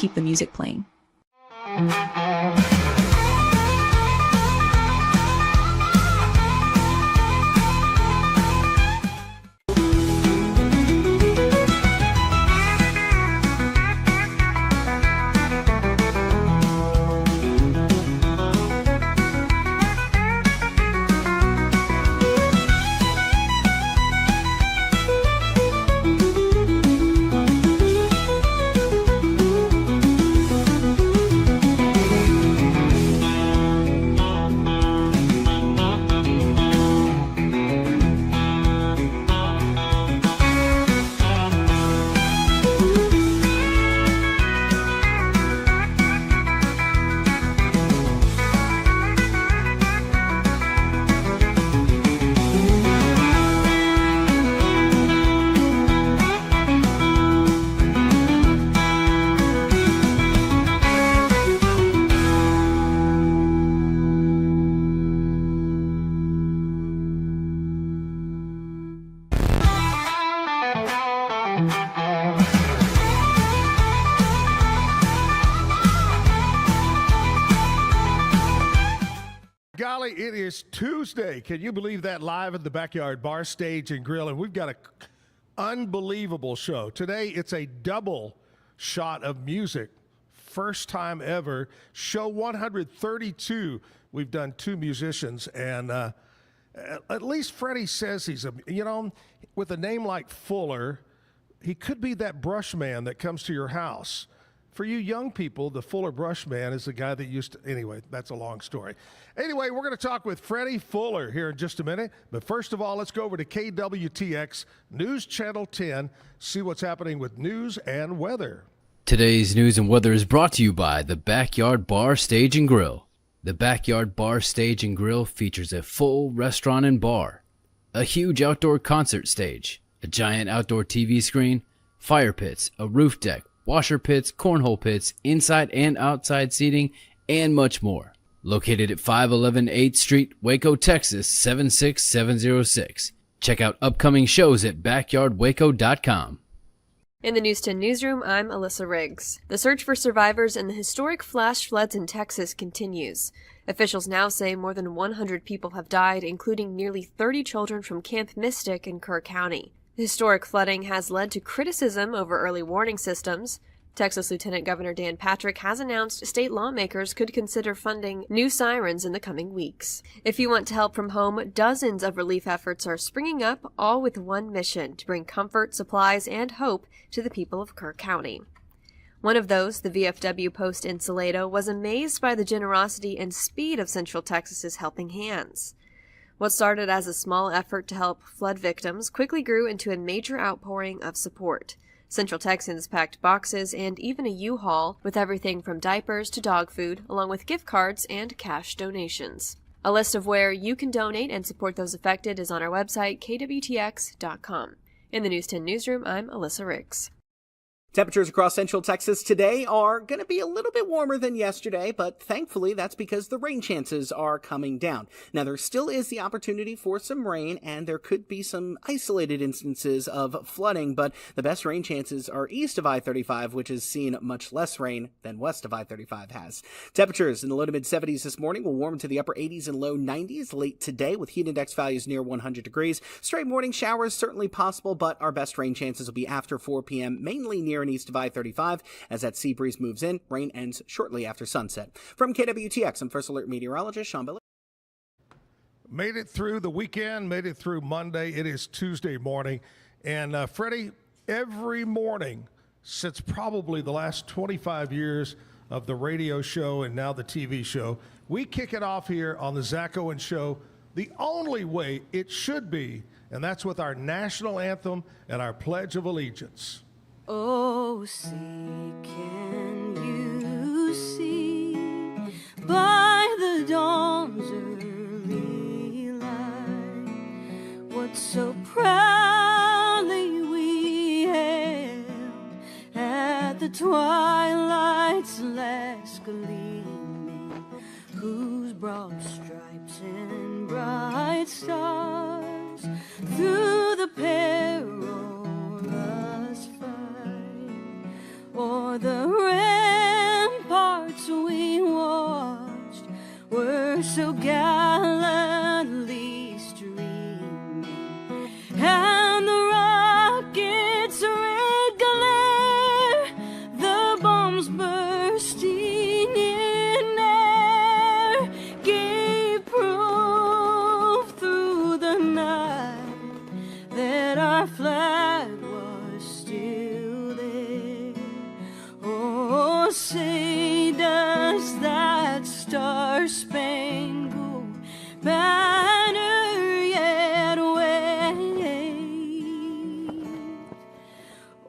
keep the music playing. Golly, it is Tuesday. Can you believe that? Live at the Backyard Bar, Stage, and Grill. And we've got an unbelievable show. Today, it's a double shot of music. First time ever. Show 132. We've done two musicians. And at least Freddie says he's with a name like Fuller, he could be that brush man that comes to your house. For you young people, the Fuller brush man is the guy that used to, anyway, that's a long story. Anyway, we're going to talk with Freddie Fuller here in just a minute. But first of all, let's go over to KWTX News Channel 10, see what's happening with news and weather. Today's news and weather is brought to you by the Backyard Bar, Stage, and Grill. The Backyard Bar, Stage, and Grill features a full restaurant and bar, a huge outdoor concert stage, a giant outdoor TV screen, fire pits, a roof deck, washer pits, cornhole pits, inside and outside seating, and much more. Located at 511 8th Street, Waco, Texas, 76706. Check out upcoming shows at backyardwaco.com. In the News 10 newsroom, I'm Alyssa Riggs. The search for survivors in the historic flash floods in Texas continues. Officials now say more than 100 people have died, including nearly 30 children from Camp Mystic in Kerr County. The historic flooding has led to criticism over early warning systems. Texas Lieutenant Governor Dan Patrick has announced state lawmakers could consider funding new sirens in the coming weeks. If you want to help from home, dozens of relief efforts are springing up, all with one mission: to bring comfort, supplies, and hope to the people of Kerr County. One of those, the VFW post in Salado, was amazed by the generosity and speed of Central Texas's helping hands. What started as a small effort to help flood victims quickly grew into a major outpouring of support. Central Texans packed boxes and even a U-Haul with everything from diapers to dog food, along with gift cards and cash donations. A list of where you can donate and support those affected is on our website, kwtx.com. In the News 10 newsroom, I'm Alyssa Riggs. Temperatures across Central Texas today are going to be a little bit warmer than yesterday, but thankfully that's because the rain chances are coming down. Now, there still is the opportunity for some rain, and there could be some isolated instances of flooding, but the best rain chances are east of I-35, which has seen much less rain than west of I-35 has. Temperatures in the low to mid-70s this morning will warm to the upper 80s and low 90s late today, with heat index values near 100 degrees. Stray morning showers certainly possible, but our best rain chances will be after 4 p.m., mainly near and east of I-35. As that sea breeze moves in, rain ends shortly after sunset. From KWTX, I'm First Alert meteorologist Sean Biller. Made it through the weekend, made it through Monday. It is Tuesday morning. And Freddie, every morning since probably the last 25 years of the radio show and now the TV show, we kick it off here on the Zack Owen Show the only way it should be, and that's with our national anthem and our Pledge of Allegiance. Oh, see, can you see by the dawn's early light what so proudly we hailed at the twilight's last gleaming, whose broad stripes and bright stars through the perilous fight o'er the red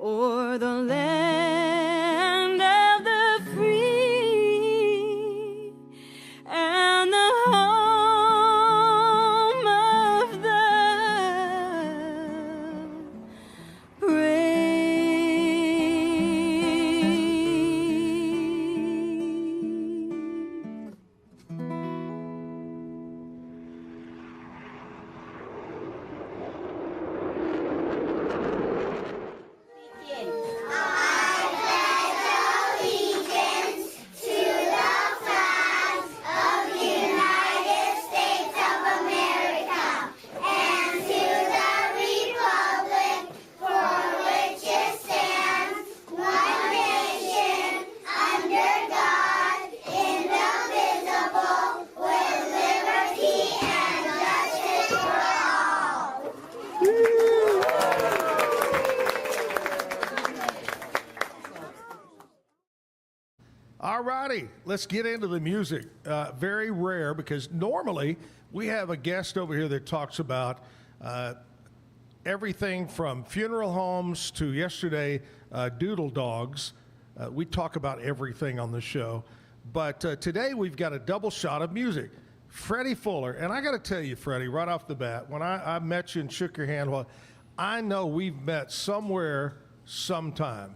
o'er the land of the free and the home of the brave. All righty, let's get into the music. Very rare because normally we have a guest over here that talks about everything from funeral homes to yesterday, doodle dogs. We talk about everything on the show. But today we've got a double shot of music. Freddie Fuller, and I got to tell you, Freddie, right off the bat, when I met you and shook your hand, well, I know we've met somewhere, sometime.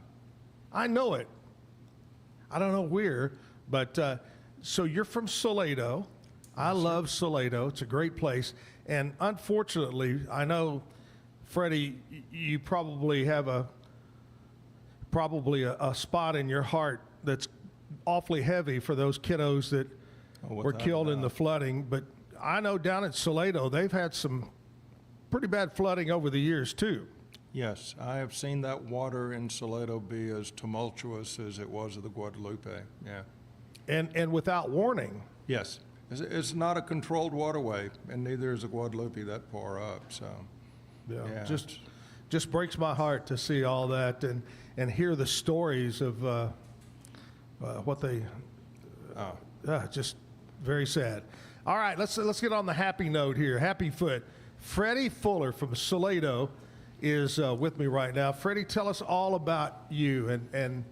I know it. I don't know where, but so you're from Salado. I love Salado. It's a great place. And unfortunately, I know, Freddie, you probably have a spot in your heart that's awfully heavy for those kiddos that were killed in the flooding. But I know down at Salado, they've had some pretty bad flooding over the years, too. Yes, I have seen that water in Salado be as tumultuous as it was at the Guadalupe, yeah. And without warning. Yes, it's not a controlled waterway, and neither is the Guadalupe that far up, so. Yeah. Just breaks my heart to see all that and hear the stories of what they, just very sad. All right, let's get on the happy note here. Happy foot. Freddie Fuller from Salado is with me right now. Freddie, tell us all about you and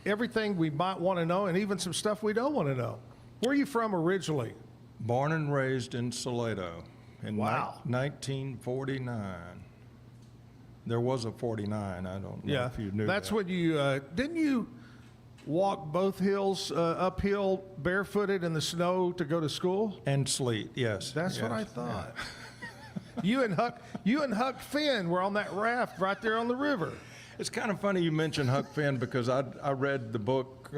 everything we might want to know, and even some stuff we don't want to know. Where are you from originally? Born and raised in Salado in Wow. 1949. There was a 49, I don't know if you knew that's that. when you, didn't you walk both hills uphill barefooted in the snow to go to school? And sleet, yes. That's what yes, I thought. You and Huck Finn were on that raft right there on the river. It's kind of funny you mention Huck Finn because I read the book,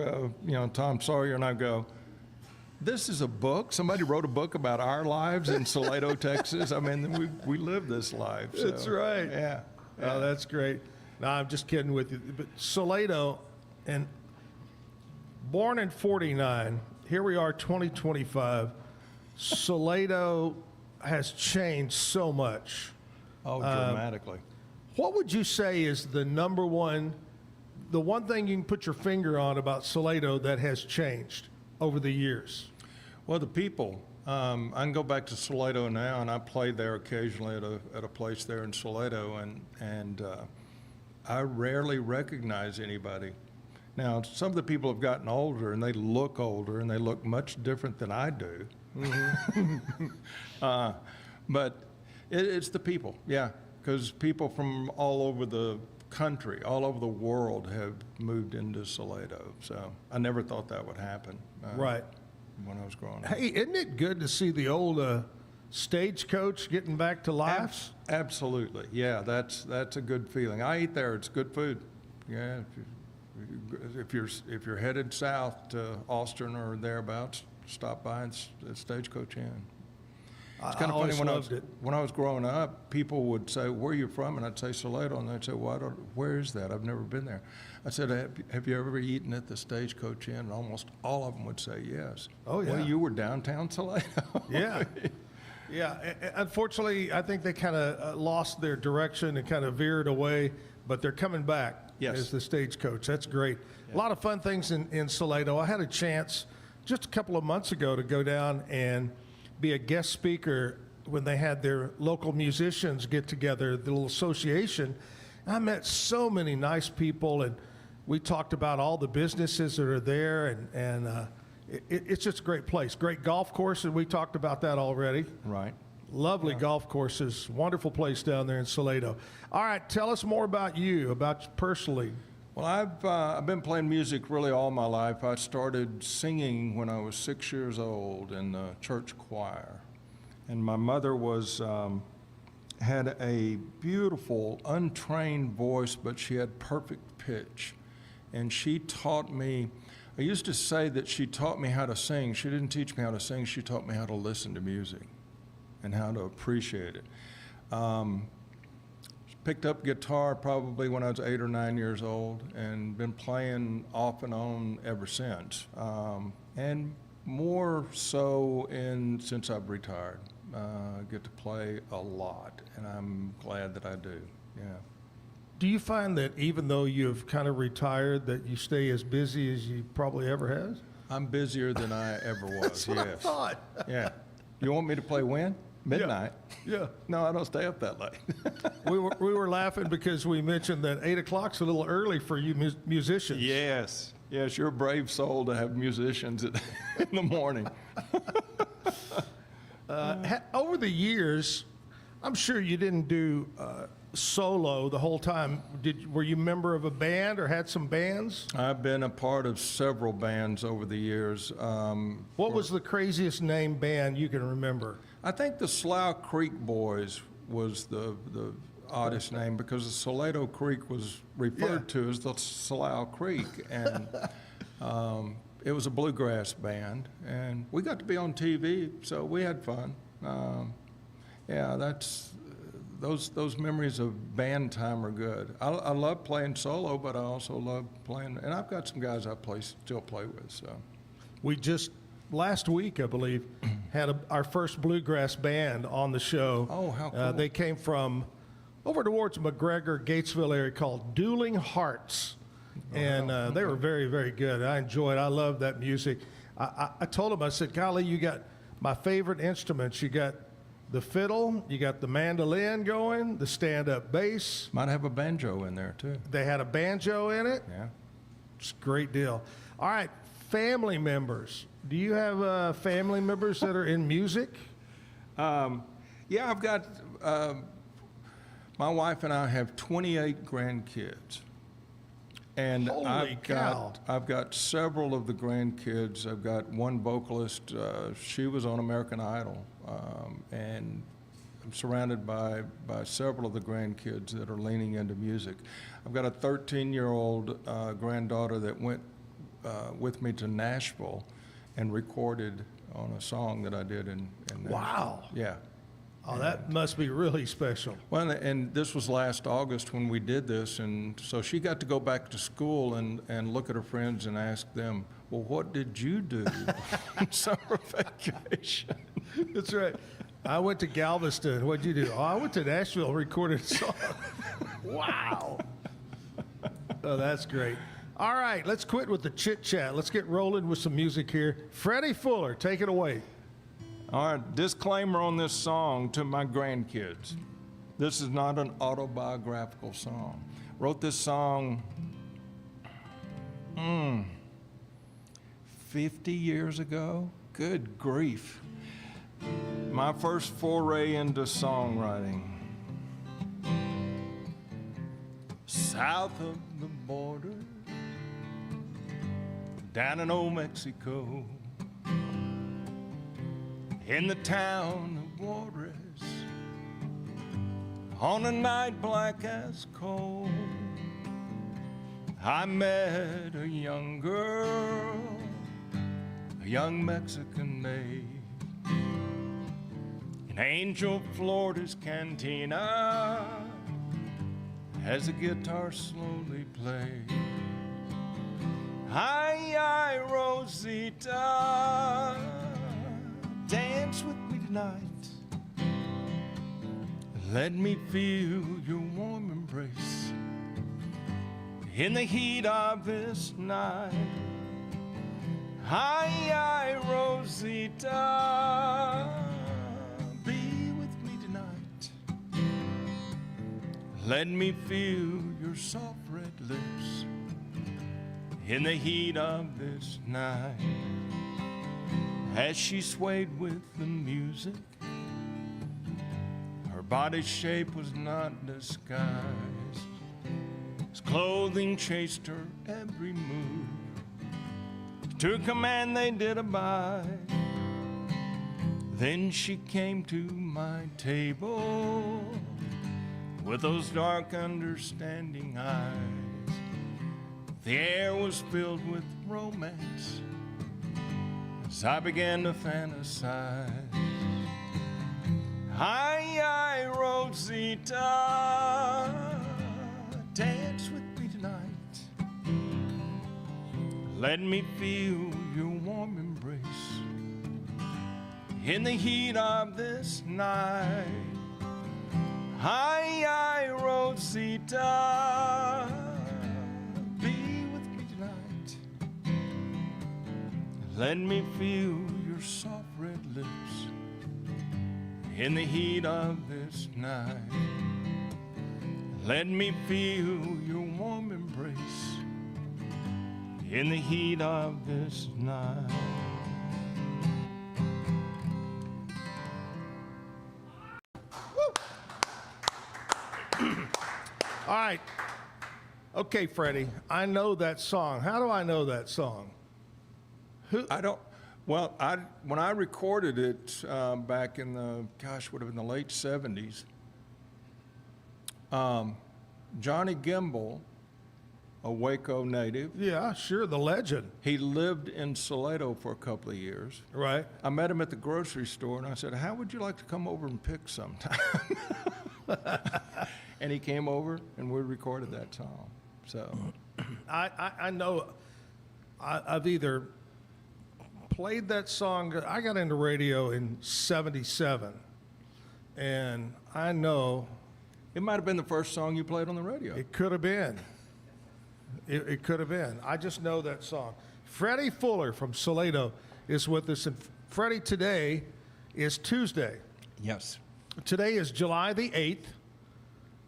Tom Sawyer, and I go, this is a book? Somebody wrote a book about our lives in Salado, Texas? I mean, we live this life. So, That's right. Yeah. Oh, that's great. No, I'm just kidding with you. But Salado, and born in 49, here we are, 2025. Salado has changed so much. Oh, dramatically. What would you say is the one thing you can put your finger on about Salado that has changed over the years? Well, the people. I can go back to Salado now, and I play there occasionally at a place there in Salado, and I rarely recognize anybody. Now, some of the people have gotten older, and they look older, and they look much different than I do. Mm-hmm. But it's the people, yeah, because people from all over the country, all over the world have moved into Salado. So I never thought that would happen. Right. When I was growing up. Hey, isn't it good to see the old stagecoach getting back to life? Absolutely, yeah. That's a good feeling. I eat there. It's good food. Yeah. If you're headed south to Austin or thereabouts, stop by the Stagecoach Inn. It's kind of funny when I was growing up, people would say, "Where are you from?" And I'd say Salado, and they'd say, "Well, where is that? I've never been there." I said, "Have you ever eaten at the Stagecoach Inn?" And almost all of them would say yes. Oh, yeah. Well, you were downtown Salado. Yeah. Yeah. Unfortunately, I think they kind of lost their direction and kind of veered away, but they're coming back as the Stagecoach. That's great. Yeah. A lot of fun things in Salado. I had a chance just a couple of months ago to go down and be a guest speaker when they had their local musicians get together, the little association, I met so many nice people, and we talked about all the businesses that are there, and it's just a great place. Great golf course, and we talked about that already. Right. Lovely golf courses, wonderful place down there in Salado. All right, tell us more about you personally. Well, I've been playing music really all my life. I started singing when I was 6 years old in the church choir, and my mother had a beautiful, untrained voice, but she had perfect pitch, and she taught me. I used to say that she taught me how to sing. She didn't teach me how to sing. She taught me how to listen to music and how to appreciate it. Picked up guitar probably when I was 8 or 9 years old, and been playing off and on ever since. And more so since I've retired. I get to play a lot, and I'm glad that I do, yeah. Do you find that even though you've kind of retired, that you stay as busy as you probably ever has? I'm busier than I ever was, That's what I thought. Yeah. You want me to play when? Midnight? Yeah. No, I don't stay up that late. We were laughing because we mentioned that 8 o'clock's a little early for you musicians. Yes. Yes, you're a brave soul to have musicians in the morning. Over the years, I'm sure you didn't do solo the whole time. Were you a member of a band or had some bands? I've been a part of several bands over the years. What was the craziest name band you can remember? I think the Slough Creek Boys was the oddest name, because the Salado Creek was referred to as the Slough Creek, and it was a bluegrass band, and we got to be on TV, so we had fun. Yeah, those memories of band time are good. I love playing solo, but I also love playing, and I've got some guys I still play with. So We just last week, I believe, had our first bluegrass band on the show. Oh, how cool. They came from over towards McGregor, Gatesville area, called Dueling Hearts. And they were very, very good. I love that music. I told them, I said, golly, you got my favorite instruments. You got the fiddle, you got the mandolin going, the stand-up bass. might have a banjo in there too. They had a banjo in it. Yeah. It's a great deal. All right, family members. Do you have family members that are in music? Yeah, I've got, my wife and I have 28 grandkids. And Holy cow. I've got several of the grandkids. I've got one vocalist, she was on American Idol. And I'm surrounded by several of the grandkids that are leaning into music. I've got a 13-year-old granddaughter that went with me to Nashville and recorded on a song that I did in Nashville. Wow. Yeah. Oh, that must be really special. Well, and this was last August when we did this, and so she got to go back to school and look at her friends and ask them, well, what did you do on summer vacation? That's right. I went to Galveston. What'd you do? Oh, I went to Nashville, recorded a song. Wow. Oh, that's great. All right, let's quit with the chit-chat. Let's get rolling with some music here. Freddie Fuller, take it away. All right, disclaimer on this song to my grandkids. This is not an autobiographical song. Wrote this song 50 years ago. Good grief. My first foray into songwriting. South of the border, down in old Mexico, in the town of Juarez, on a night black as coal, I met a young girl, a young Mexican maid, in Angel, Florida's cantina, as the guitar slowly played. Ay, ay, Rosita, dance with me tonight. Let me feel your warm embrace in the heat of this night. Ay, ay, Rosita, be with me tonight. Let me feel your soft red lips in the heat of this night. As she swayed with the music, her body shape was not disguised. His clothing chased her every move. To command they did abide. Then she came to my table with those dark, understanding eyes. The air was filled with romance as I began to fantasize. Hi, Rosita, dance with me tonight. Let me feel your warm embrace in the heat of this night. Hi, Rosita, be with me tonight. Let me feel your soft red lips in the heat of this night. Let me feel your warm embrace in the heat of this night. All right. Okay, Freddie, I know that song. How do I know that song? I don't. Well, when I recorded it back in the, would have been the late 70s, Johnny Gimble, a Waco native, Yeah, sure, the legend. he lived in Salado for a couple of years. Right. I met him at the grocery store, and I said, how would you like to come over and pick sometime? And he came over, and we recorded that song. So I know I've either played that song. I got into radio in '77, and I know it might have been the first song you played on the radio. it could have been. It could have been. I just know that song. Freddie Fuller from Salado is with us. And Freddie, today is Tuesday. Yes. Today is July the 8th,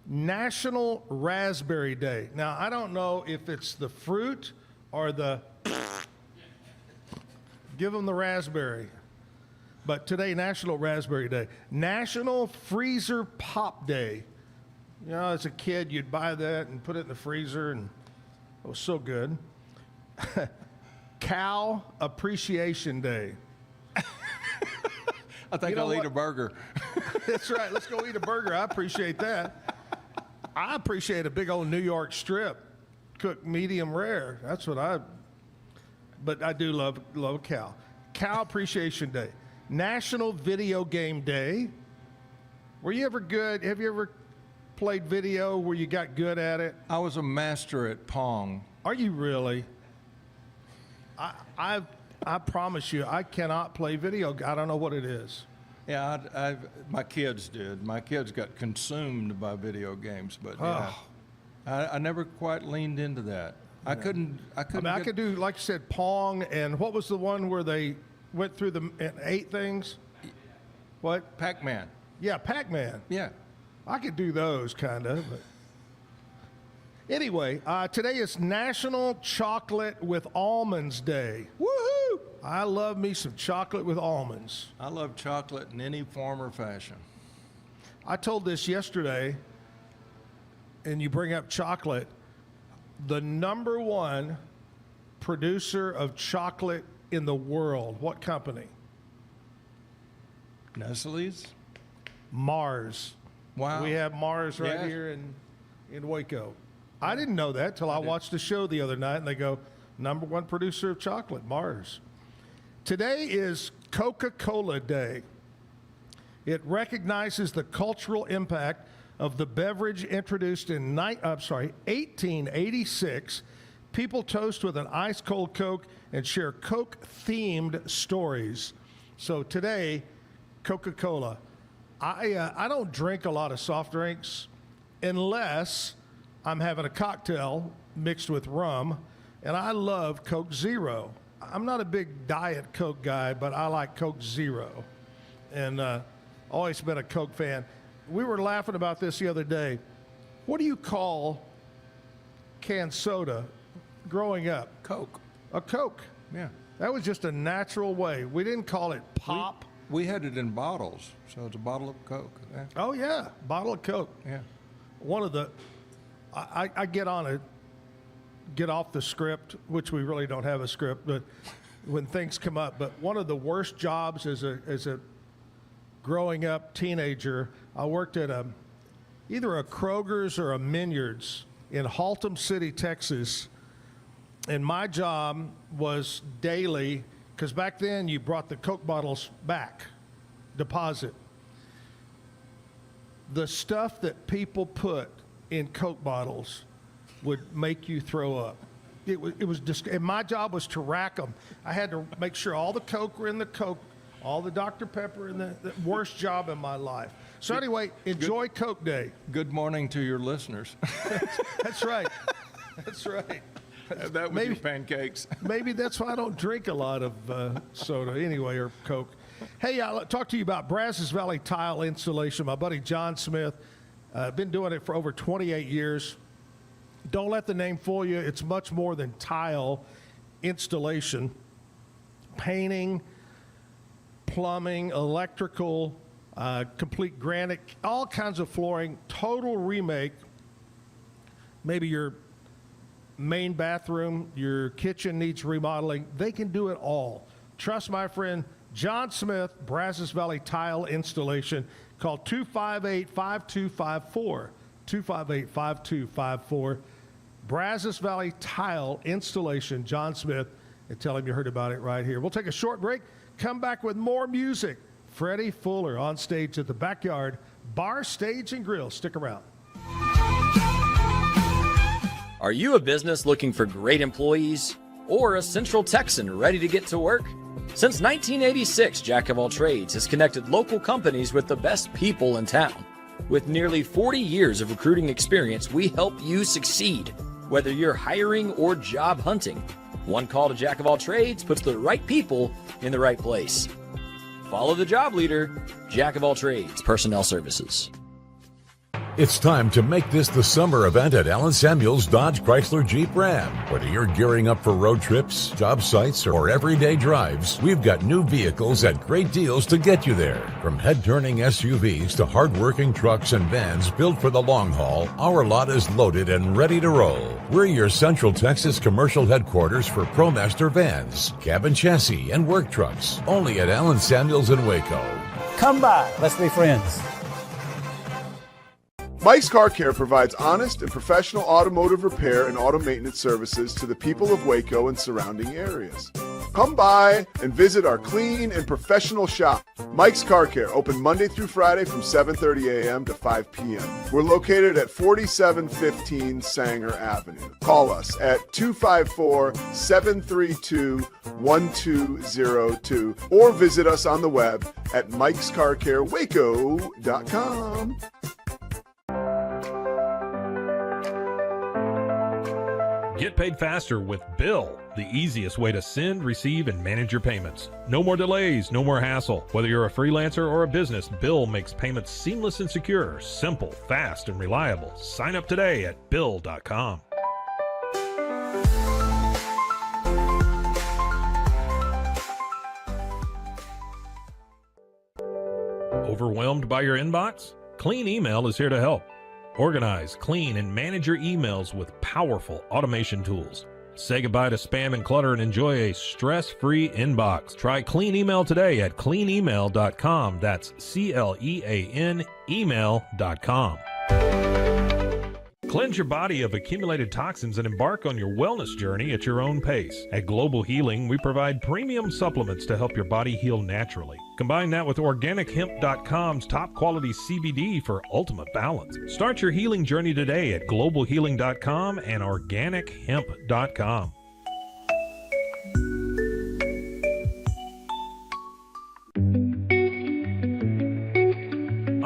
National Raspberry Day. Now, I don't know if it's the fruit or the give them the raspberry. But today, National Raspberry Day. National Freezer Pop Day. You know, as a kid, you'd buy that and put it in the freezer, and it was so good. Cow Appreciation Day. I think You know I'll eat what? a burger. That's right. Let's go eat a burger. I appreciate that. I appreciate a big old New York strip, cooked medium rare. That's what but I do love cow. Cow Appreciation Day. National Video Game Day. Were you ever good? Have you ever played video where you got good at it? I was a master at Pong. Are you really? I promise you, I cannot play video. I don't know what it is. Yeah, my kids did. My kids got consumed by video games, but yeah, I never quite leaned into that. I couldn't. I could do, like you said, Pong, and what was the one where they went through and ate things? What? Pac-Man. Yeah, Pac-Man. Yeah. I could do those, kind of. But anyway, today is National Chocolate with Almonds Day. Woohoo! I love me some chocolate with almonds. I love chocolate in any form or fashion. I told this yesterday, and you bring up chocolate. The number one producer of chocolate in the world, what company? Nestle's? Mars. Wow. We have Mars right Yes. here in Waco. I didn't know that till I watched the show the other night, and they go, number one producer of chocolate, Mars. Today is Coca-Cola Day. It recognizes the cultural impact of the beverage introduced in 1886. People toast with an ice-cold Coke and share Coke-themed stories. So today, Coca-Cola. I don't drink a lot of soft drinks unless I'm having a cocktail mixed with rum, and I love Coke Zero. I'm not a big Diet Coke guy, but I like Coke Zero, and always been a Coke fan. We were laughing about this the other day. What do you call canned soda growing up? Coke. A Coke. Yeah. That was just a natural way. We didn't call it pop. We had it in bottles, so it's a bottle of Coke. Yeah. Oh, yeah, bottle of Coke. Yeah. One of the, I get off the script, which we really don't have a script, but when things come up. But one of the worst jobs as a growing up teenager, I worked at either a Kroger's or a Minyard's in Haltom City, Texas. And my job was daily, because back then you brought the Coke bottles back, deposit. The stuff that people put in Coke bottles would make you throw up. It was just, and my job was to rack them. I had to make sure all the Coke were in the Coke, all the Dr. Pepper in the worst job in my life. So anyway, enjoy Coke Day. Good morning to your listeners. That's right. That's right. That was your pancakes. Maybe that's why I don't drink a lot of soda anyway, or Coke. Hey, I'll talk to you about Brazos Valley tile installation. My buddy John Smith, been doing it for over 28 years. Don't let the name fool you. It's much more than tile installation. Painting, plumbing, electrical, complete granite, all kinds of flooring, total remake. Maybe your main bathroom, your kitchen needs remodeling. They can do it all. Trust my friend John Smith, Brazos Valley Tile Installation. Call 258-5254. 258-5254. Brazos Valley Tile Installation, John Smith, and tell him you heard about it right here. We'll take a short break, come back with more music. Freddie Fuller on stage at the Backyard Bar, Stage, and Grill. Stick around. Are you a business looking for great employees or a Central Texan ready to get to work? Since 1986, Jack of All Trades has connected local companies with the best people in town. With nearly 40 years of recruiting experience, we help you succeed, whether you're hiring or job hunting. One call to Jack of All Trades puts the right people in the right place. Follow the job leader, Jack of All Trades Personnel Services. It's time to make this the summer event at Allen Samuels Dodge Chrysler Jeep Ram. Whether you're gearing up for road trips, job sites, or everyday drives, we've got new vehicles at great deals to get you there. From head-turning SUVs to hard-working trucks and vans built for the long haul, our lot is loaded and ready to roll. We're your Central Texas commercial headquarters for ProMaster vans, cabin chassis, and work trucks. Only at Allen Samuels in Waco. Come by. Let's be friends. Mike's Car Care provides honest and professional automotive repair and auto maintenance services to the people of Waco and surrounding areas. Come by and visit our clean and professional shop. Mike's Car Care, open Monday through Friday from 7:30 a.m. to 5 p.m. We're located at 4715 Sanger Avenue. Call us at 254-732-1202 or visit us on the web at mikescarcarewaco.com. Get paid faster with Bill, the easiest way to send, receive, and manage your payments. No more delays, no more hassle. Whether you're a freelancer or a business, Bill makes payments seamless and secure, simple, fast, and reliable. Sign up today at Bill.com. Overwhelmed by your inbox? Clean Email is here to help. Organize, clean, and manage your emails with powerful automation tools. Say goodbye to spam and clutter and enjoy a stress-free inbox. Try Clean Email today at cleanemail.com. That's C-L-E-A-N email.com. Cleanse your body of accumulated toxins and embark on your wellness journey at your own pace. At Global Healing, we provide premium supplements to help your body heal naturally. Combine that with OrganicHemp.com's top quality CBD for ultimate balance. Start your healing journey today at GlobalHealing.com and OrganicHemp.com.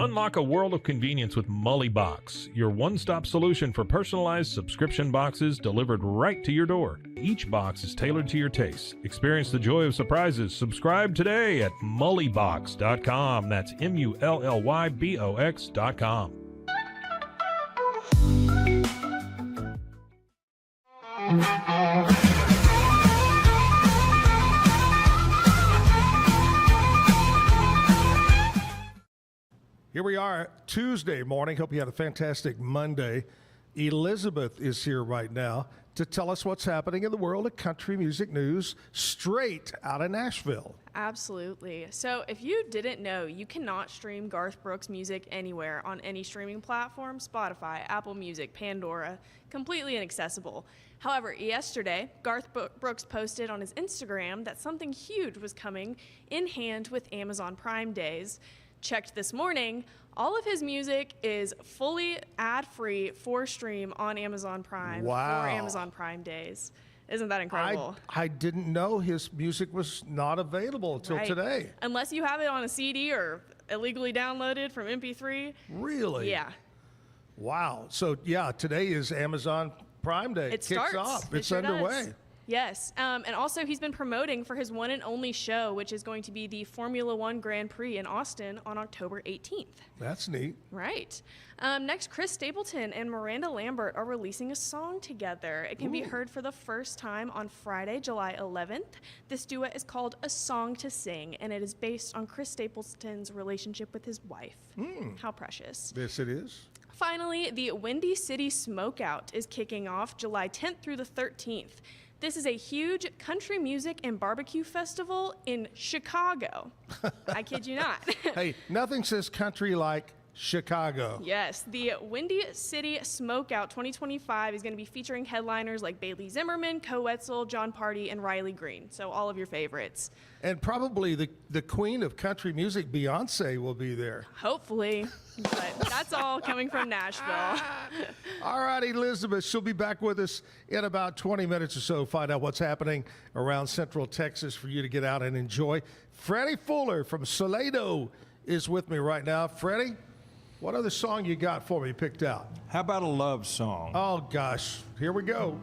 Unlock a world of convenience with Mully Box, your one-stop solution for personalized subscription boxes delivered right to your door. Each box is tailored to your taste. Experience the joy of surprises. Subscribe today at mullybox.com. That's MULLYBOX.com. Here we are, Tuesday morning. Hope you had a fantastic Monday. Elizabeth is here right now to tell us what's happening in the world of country music news straight out of Nashville. Absolutely. So if you didn't know, you cannot stream Garth Brooks music anywhere on any streaming platform, Spotify, Apple Music, Pandora, completely inaccessible. However, yesterday, Garth Brooks posted on his Instagram that something huge was coming in hand with Amazon Prime Days. Checked this morning, all of his music is fully ad-free for stream on Amazon Prime for Amazon Prime Days. Isn't that incredible? I didn't know his music was not available until today. Unless you have it on a CD or illegally downloaded from MP3. Really? Yeah. Wow. So, yeah, today is Amazon Prime Day. It starts. Kicks off. It It's sure underway. does. Yes, and also he's been promoting for his one and only show, which is going to be the Formula One Grand Prix in Austin on October 18th. That's neat. Right. Next, Chris Stapleton and Miranda Lambert are releasing a song together. It can be heard for the first time on Friday, July 11th. This duet is called A Song to Sing, and it is based on Chris Stapleton's relationship with his wife. How precious. Yes, it is. Finally, the Windy City Smokeout is kicking off July 10th through the 13th. This is a huge country music and barbecue festival in Chicago. I kid you not. Hey, nothing says country like Chicago. Yes, the Windy City Smokeout 2025 is going to be featuring headliners like Bailey Zimmerman, Co Wetzel, John Party, and Riley Green. So all of your favorites. And probably the queen of country music, Beyonce, will be there. Hopefully, but that's all coming from Nashville. All right, Elizabeth, she'll be back with us in about 20 minutes or so. Find out what's happening around Central Texas for you to get out and enjoy. Freddie Fuller from Salado is with me right now. Freddie, what other song you got for me picked out? How about a love song? Oh, gosh. Here we go.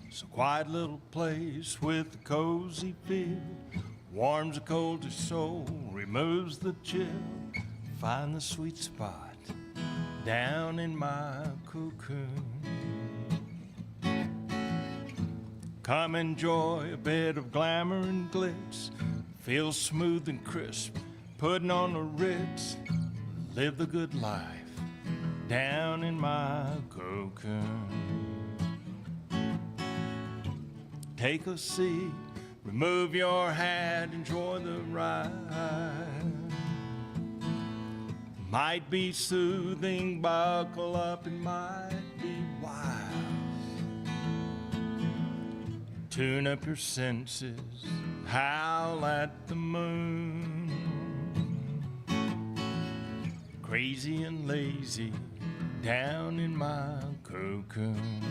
It's a quiet little place with a cozy feel. Warms the coldest soul, removes the chill. Find the sweet spot down in my cocoon. Come enjoy a bit of glamour and glitz. Feel smooth and crisp, putting on the Ritz. Live the good life down in my cocoon. Take a seat, remove your hat, enjoy the ride. Might be soothing, buckle up, it might be wild. Tune up your senses, howl at the moon. Crazy and lazy, down in my cocoon.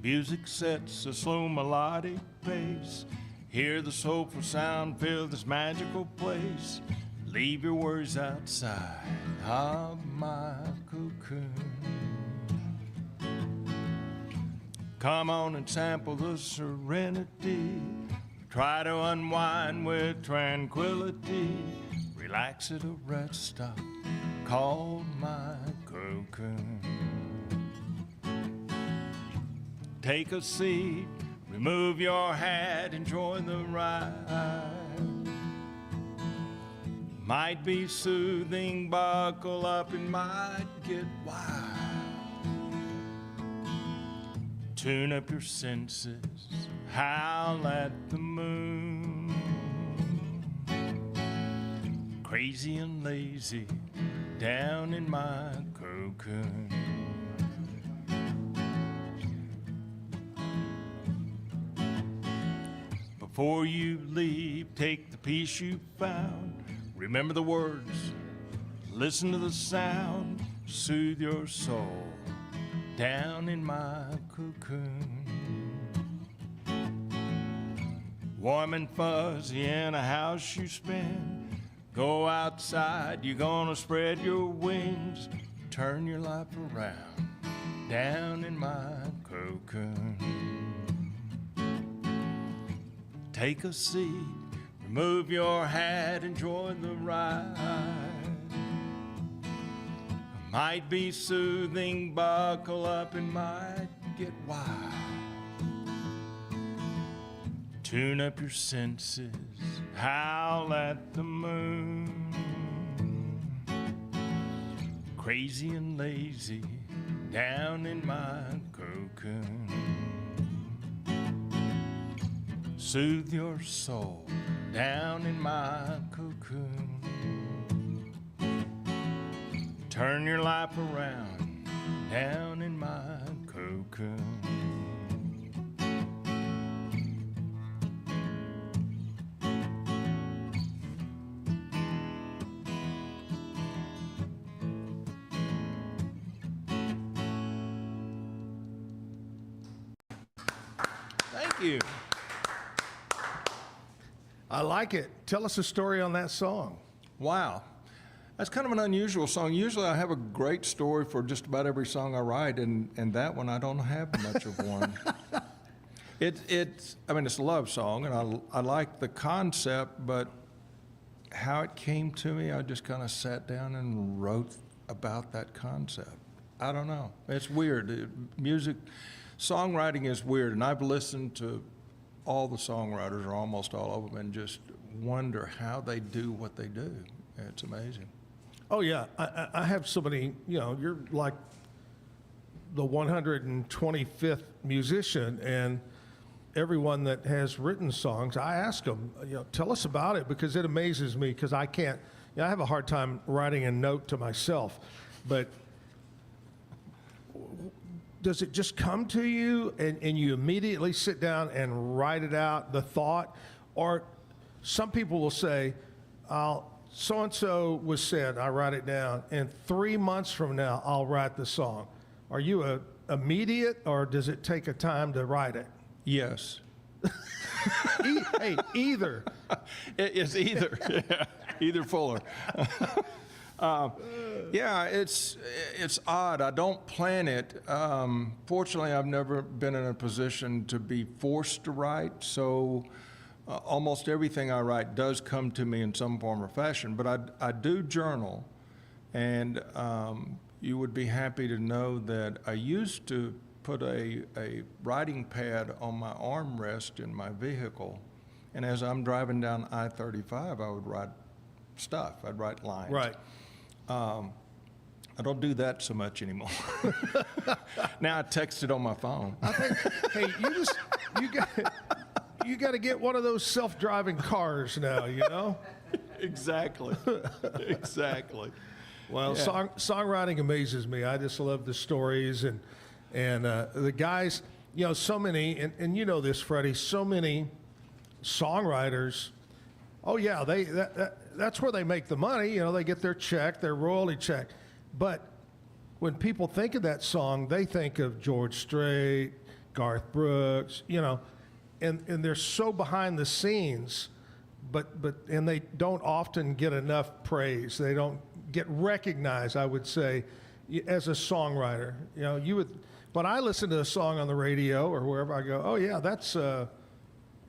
Music sets a slow melodic pace. Hear the soulful sound, fill this magical place. Leave your worries outside of my cocoon. Come on and sample the serenity. Try to unwind with tranquility. Relax at a rest stop called my cocoon. Take a seat, remove your hat, enjoy the ride. Might be soothing, buckle up, it might get wild. Tune up your senses, howl at the moon. Crazy and lazy, down in my cocoon. Before you leave, take the peace you found. Remember the words, listen to the sound, soothe your soul down in my cocoon. Warm and fuzzy in a house you spin. Go outside, you're gonna spread your wings. turn your life around down in my cocoon. Take a seat, remove your hat, enjoy the ride. Might be soothing, buckle up and might get wild. Tune up your senses, howl at the moon. Crazy and lazy, down in my cocoon. Soothe your soul, down in my cocoon. Turn your life around, down in my cocoon. Thank you. I like it. Tell us a story on that song. Wow. That's kind of an unusual song. Usually I have a great story for just about every song I write, and that one I don't have much of one. It's a love song, and I like the concept, but how it came to me, I just kind of sat down and wrote about that concept. I don't know. It's weird. Songwriting is weird, and I've listened to all the songwriters, or almost all of them, and just wonder how they do what they do. It's amazing. Oh, yeah. I have so many, you're like the 125th musician, and everyone that has written songs, I ask them, tell us about it, because it amazes me, because I can't, I have a hard time writing a note to myself. But does it just come to you and you immediately sit down and write it out, the thought? Or some people will say, so-and-so was said, I write it down, and 3 months from now, I'll write the song. Are you immediate, or does it take a time to write it? Yes. Hey, either. It's either. Yeah, either Fuller. Yeah, it's odd. I don't plan it. Fortunately, I've never been in a position to be forced to write, so almost everything I write does come to me in some form or fashion. But I do journal, and you would be happy to know that I used to put a writing pad on my armrest in my vehicle, and as I'm driving down I-35, I would write stuff. I'd write lines. Right. I don't do that so much anymore. Now I text it on my phone. I think, hey, you got to get one of those self-driving cars now, Exactly. Exactly. Well, Yeah. Songwriting amazes me. I just love the stories and the guys. So many, and you know this, Freddie. So many songwriters. Oh yeah, that's where they make the money. They get their check, their royalty check. But when people think of that song, they think of George Strait, Garth Brooks, and they're so behind the scenes, but they don't often get enough praise. They don't get recognized, I would say, as a songwriter. When I listen to a song on the radio or wherever, I go, oh yeah, that's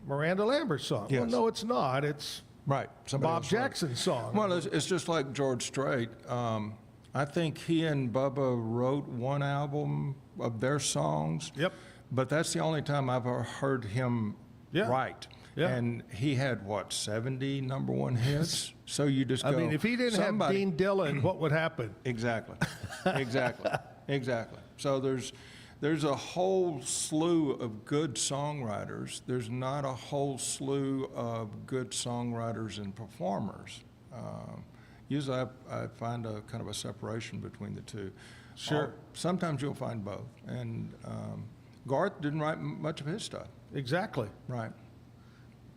Miranda Lambert's song. Yes. Well, no, it's not. It's Right. Bob Jackson's song. Well, it's just like George Strait. I think he and Bubba wrote one album of their songs. Yep. But that's the only time I've ever heard him write. Yeah. And he had, 70 number one hits? So you just go, if he didn't have Dean Dillon, what would happen? Exactly. Exactly. So there's a whole slew of good songwriters. There's not a whole slew of good songwriters and performers. Usually I find a kind of a separation between the two. Sure. Sometimes you'll find both. And Garth didn't write much of his stuff. Exactly. Right.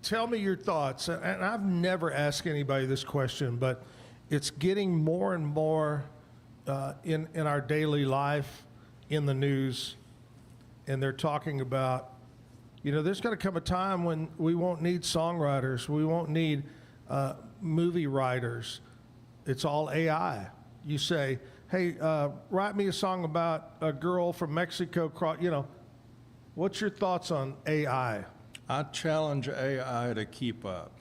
Tell me your thoughts. And I've never asked anybody this question, but it's getting more and more in our daily life, in the news, and they're talking about, there's going to come a time when we won't need songwriters, we won't need movie writers. It's all AI. You say, hey, write me a song about a girl from Mexico. What's your thoughts on AI? I challenge AI to keep up.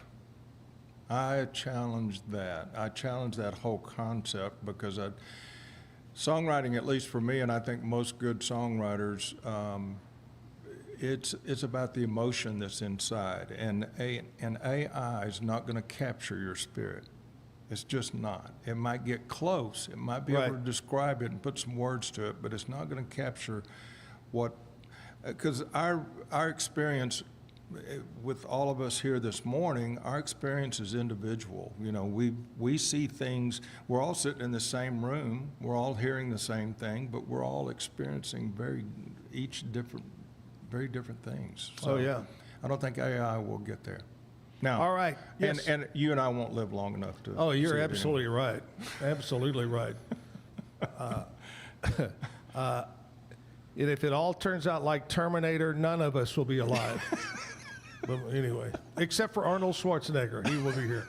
I challenge that. I challenge that whole concept because songwriting, at least for me, and I think most good songwriters, it's about the emotion that's inside, and AI is not going to capture your spirit. It's just not. It might get close. It might be able to describe it and put some words to it, but it's not going to capture what. Because our experience with all of us here this morning, our experience is individual. We see things. We're all sitting in the same room. We're all hearing the same thing, but we're all experiencing very different things. So I don't think AI will get there. Now, all right. Yes. And you and I won't live long enough to. Oh, you're see it absolutely anyway. right. Absolutely right. And if it all turns out like Terminator, none of us will be alive. But anyway, except for Arnold Schwarzenegger, he will be here.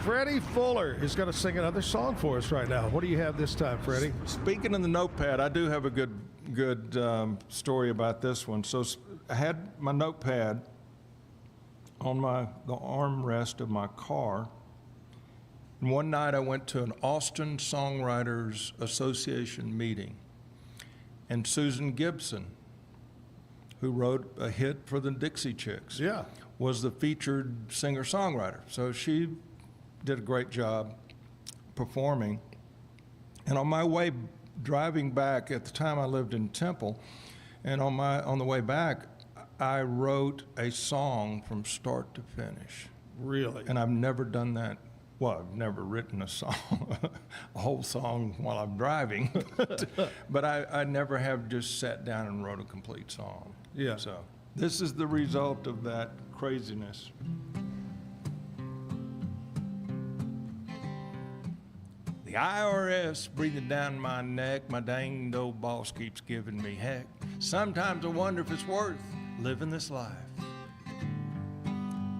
Freddie Fuller is going to sing another song for us right now. What do you have this time, Freddie? Speaking of the notepad, I do have a good story about this one. So I had my notepad on the armrest of my car. And one night I went to an Austin Songwriters Association meeting. And Susan Gibson, who wrote a hit for the Dixie Chicks, was the featured singer-songwriter. So she did a great job performing. And on my way driving back, at the time I lived in Temple, and on the way back, I wrote a song from start to finish. Really? And I've never done that. Well, I've never written a song, a whole song while I'm driving, but I never have just sat down and wrote a complete song. Yeah. So this is the result of that craziness. The IRS breathing down my neck, my danged old boss keeps giving me heck. Sometimes I wonder if it's worth living this life.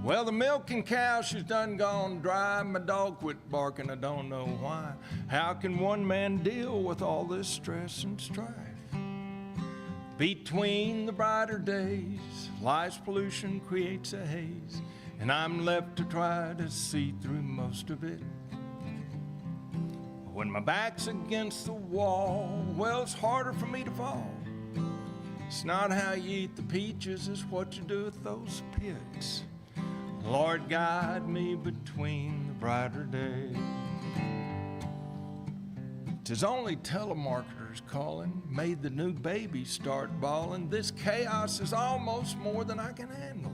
Well, the milking cow, she's done gone dry. My dog quit barking, I don't know why. How can one man deal with all this stress and strife? Between the brighter days, life's pollution creates a haze, and I'm left to try to see through most of it. When my back's against the wall, well, it's harder for me to fall. It's not how you eat the peaches, it's what you do with those pits. Lord, guide me between the brighter days. 'Tis only telemarketers calling, made the new baby start bawling. This chaos is almost more than I can handle.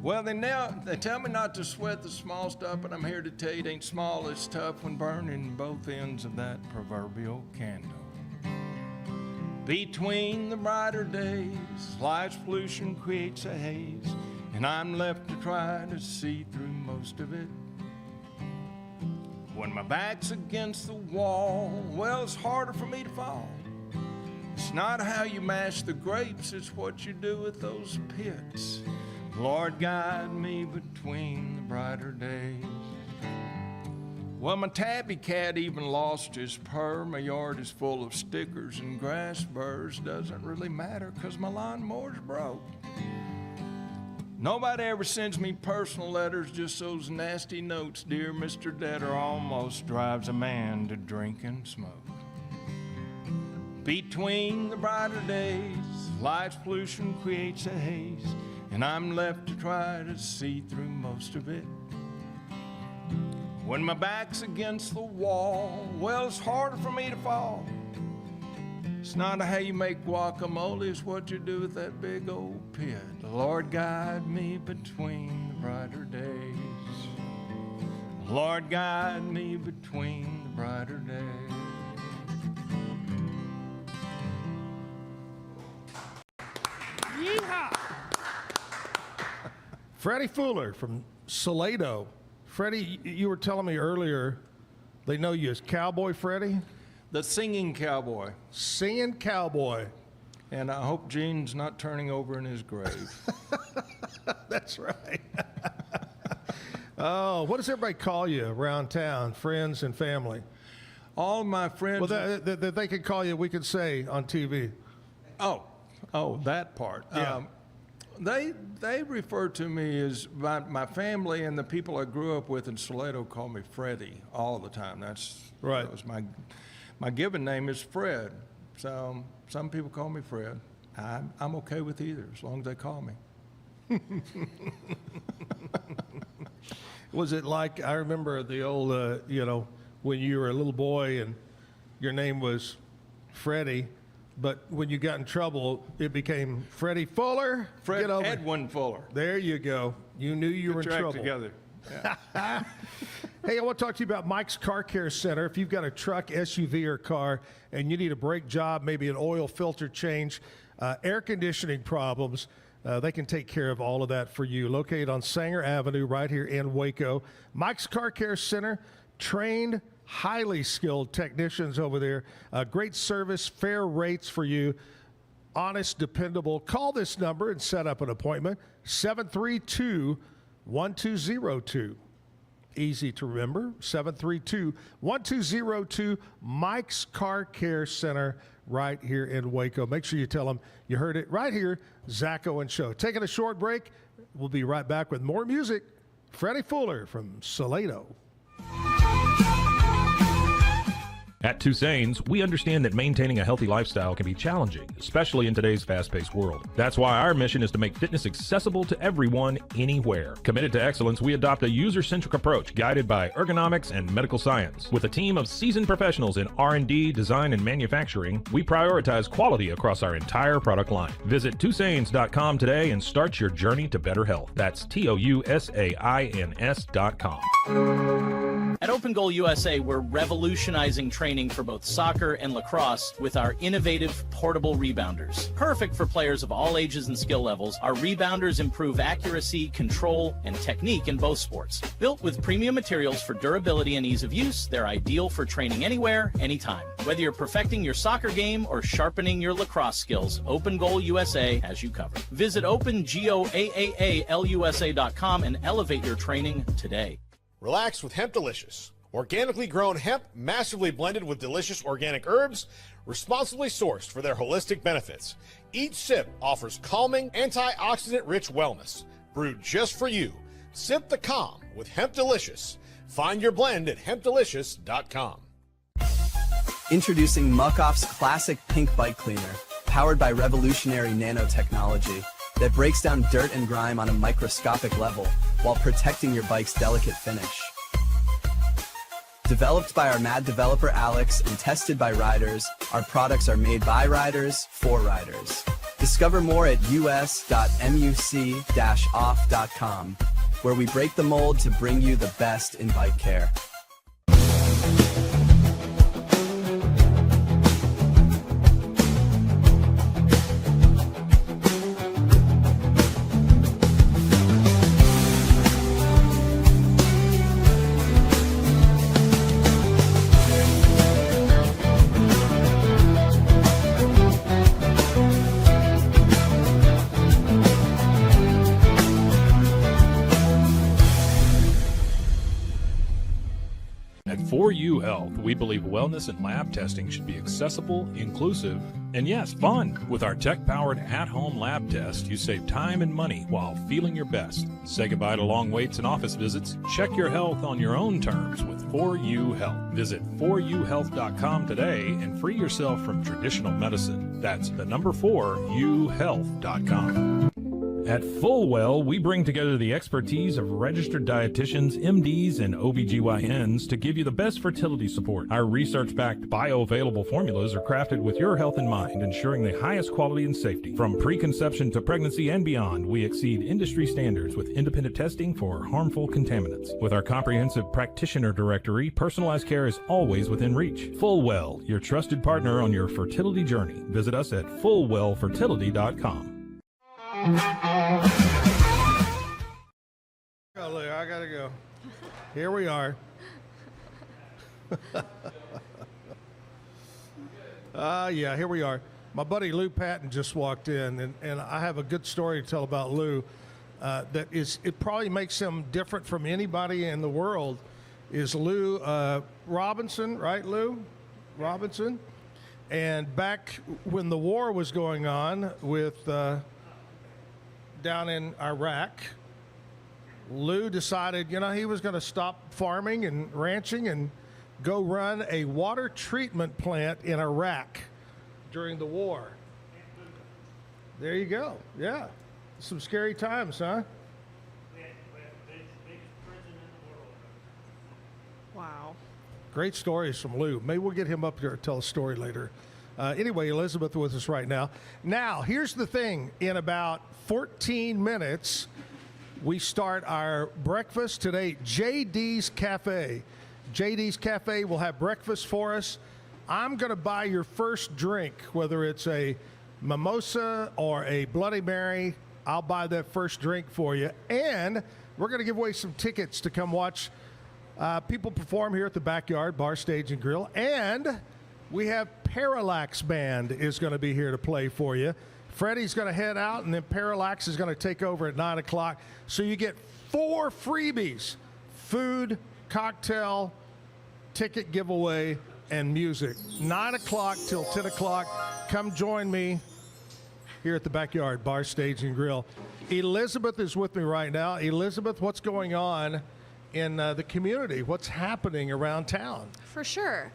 Well, they tell me not to sweat the small stuff, but I'm here to tell you it ain't small, it's tough when burning both ends of that proverbial candle. Between the brighter days, life's pollution creates a haze, and I'm left to try to see through most of it. When my back's against the wall, well, it's harder for me to fall. It's not how you mash the grapes, it's what you do with those pits. Lord, guide me between the brighter days. Well, my tabby cat even lost his purr. My yard is full of stickers and grass burrs. Doesn't really matter, 'cause my lawnmower's broke. Nobody ever sends me personal letters, just those nasty notes. Dear Mr. Debtor almost drives a man to drink and smoke. Between the brighter days, life's pollution creates a haze, and I'm left to try to see through most of it. When my back's against the wall, well, it's harder for me to fall. It's not how you make guacamole, it's what you do with that big old pit. Lord, guide me between the brighter days. Lord, guide me between the brighter days. Yeehaw! Freddie Fuller from Salado. Freddie, you were telling me earlier they know you as Cowboy Freddie? The singing cowboy. Singing cowboy. And I hope Gene's not turning over in his grave. That's right. Oh, what does everybody call you around town, friends and family? All my friends. Well, that they can call you, we can say on TV. Oh, that part. Yeah. They refer to me as my family and the people I grew up with in Salado call me Freddie all the time. That's right. That was my given name is Fred. So some people call me Fred. I'm okay with either as long as they call me. Was it like, I remember the old, when you were a little boy and your name was Freddie, but when you got in trouble, it became Freddie Fuller? Fred Edwin Fuller. There you go. You knew you were in trouble. Together. Yeah. Hey, I want to talk to you about Mike's Car Care Center. If you've got a truck, SUV, or car, and you need a brake job, maybe an oil filter change, air conditioning problems, they can take care of all of that for you. Located on Sanger Avenue right here in Waco. Mike's Car Care Center, trained, highly skilled technicians over there. Great service, fair rates for you. Honest, dependable. Call this number and set up an appointment. 732-1202. Easy to remember. 732-1202. Mike's Car Care Center right here in Waco. Make sure you tell them you heard it right here, Zack Owen Show. Taking a short break. We'll be right back with more music. Freddie Fuller from Salado. At Tusain's, we understand that maintaining a healthy lifestyle can be challenging, especially in today's fast-paced world. That's why our mission is to make fitness accessible to everyone, anywhere. Committed to excellence, we adopt a user-centric approach guided by ergonomics and medical science. With a team of seasoned professionals in R&D, design, and manufacturing, we prioritize quality across our entire product line. Visit Tusains.com today and start your journey to better health. That's TOUSAINS.com. At Open Goal USA, we're revolutionizing training for both soccer and lacrosse with our innovative portable rebounders. Perfect for players of all ages and skill levels, our rebounders improve accuracy, control, and technique in both sports. Built with premium materials for durability and ease of use, they're ideal for training anywhere, anytime. Whether you're perfecting your soccer game or sharpening your lacrosse skills, Open Goal USA has you covered. Visit OpenGoAAALUSA.com and elevate your training today. Relax with Hemp Delicious. Organically grown hemp, massively blended with delicious organic herbs, responsibly sourced for their holistic benefits. Each sip offers calming, antioxidant-rich wellness. Brewed just for you. Sip the calm with Hemp Delicious. Find your blend at hempdelicious.com. Introducing Muck-Off's classic pink bike cleaner, powered by revolutionary nanotechnology that breaks down dirt and grime on a microscopic level while protecting your bike's delicate finish. Developed by our mad developer Alex and tested by riders, our products are made by riders for riders. Discover more at us.muc-off.com, where we break the mold to bring you the best in bike care. For You Health, we believe wellness and lab testing should be accessible, inclusive, and yes, fun. With our tech-powered at-home lab test, you save time and money while feeling your best. Say goodbye to long waits and office visits. Check your health on your own terms with For You Health. Visit foryouhealth.com today and free yourself from traditional medicine. That's the number 4uhealth.com. At Fullwell, we bring together the expertise of registered dietitians, MDs, and OBGYNs to give you the best fertility support. Our research-backed bioavailable formulas are crafted with your health in mind, ensuring the highest quality and safety. From preconception to pregnancy and beyond, we exceed industry standards with independent testing for harmful contaminants. With our comprehensive practitioner directory, personalized care is always within reach. Fullwell, your trusted partner on your fertility journey. Visit us at fullwellfertility.com. I gotta go. Here we are. Yeah, here we are. My buddy Lou Patton just walked in, and I have a good story to tell about Lou. it probably makes him different from anybody in the world is Lou Robinson, right, Lou? Robinson. And back when the war was going on with down in Iraq, Lou decided, he was going to stop farming and ranching and go run a water treatment plant in Iraq during the war. There you go. Yeah. Some scary times, huh? Wow. Great stories from Lou. Maybe we'll get him up here to tell a story later. Anyway, Elizabeth with us right now. Now, here's the thing. In about 14 minutes, we start our breakfast today. JD's Cafe. JD's Cafe will have breakfast for us. I'm going to buy your first drink, whether it's a mimosa or a Bloody Mary. I'll buy that first drink for you. And we're going to give away some tickets to come watch people perform here at the Backyard Bar, Stage, and Grill. And we have Parallax Band is going to be here to play for you. Freddie's going to head out, and then Parallax is going to take over at 9 o'clock. So you get 4 freebies: food, cocktail, ticket giveaway, and music. 9 o'clock till 10 o'clock. Come join me here at the Backyard Bar, Stage, and Grill. Elizabeth is with me right now. Elizabeth, what's going on in the community? What's happening around town? For sure.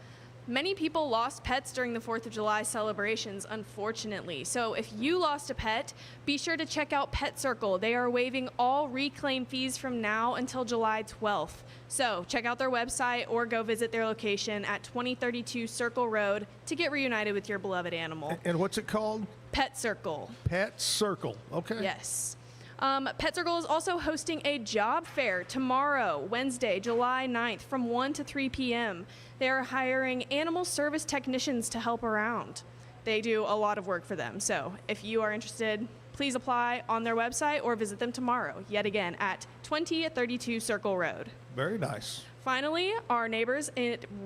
Many people lost pets during the 4th of July celebrations, unfortunately. So if you lost a pet, be sure to check out Pet Circle. They are waiving all reclaim fees from now until July 12th. So check out their website or go visit their location at 2032 Circle Road to get reunited with your beloved animal. And what's it called? Pet Circle. Pet Circle. Okay. Yes. Pet Circle is also hosting a job fair tomorrow, Wednesday, July 9th, from 1 to 3 p.m. They are hiring animal service technicians to help around. They do a lot of work for them. So if you are interested, please apply on their website or visit them tomorrow, yet again, at 2032 Circle Road. Very nice. Finally, our neighbors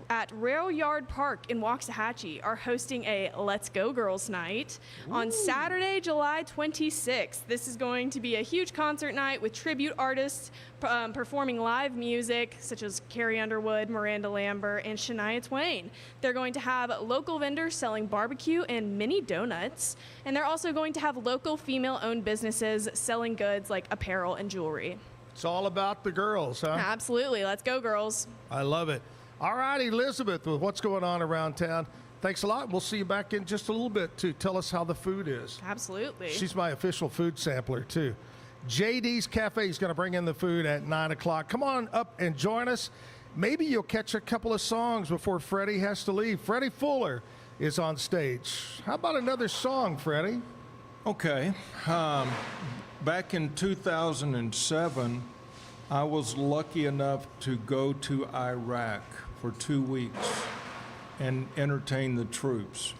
at Rail Yard Park in Waxahachie are hosting a Let's Go Girls Night on Saturday, July 26th. This is going to be a huge concert night with tribute artists performing live music such as Carrie Underwood, Miranda Lambert, and Shania Twain. They're going to have local vendors selling barbecue and mini donuts, and they're also going to have local female-owned businesses selling goods like apparel and jewelry. It's all about the girls, huh? Absolutely. Let's go, girls. I love it. All right, Elizabeth, with what's going on around town. Thanks a lot. We'll see you back in just a little bit to tell us how the food is. Absolutely. She's my official food sampler, too. JD's Cafe is going to bring in the food at 9 o'clock. Come on up and join us. Maybe you'll catch a couple of songs before Freddie has to leave. Freddie Fuller is on stage. How about another song, Freddie? Okay. Back in 2007, I was lucky enough to go to Iraq for 2 weeks and entertain the troops.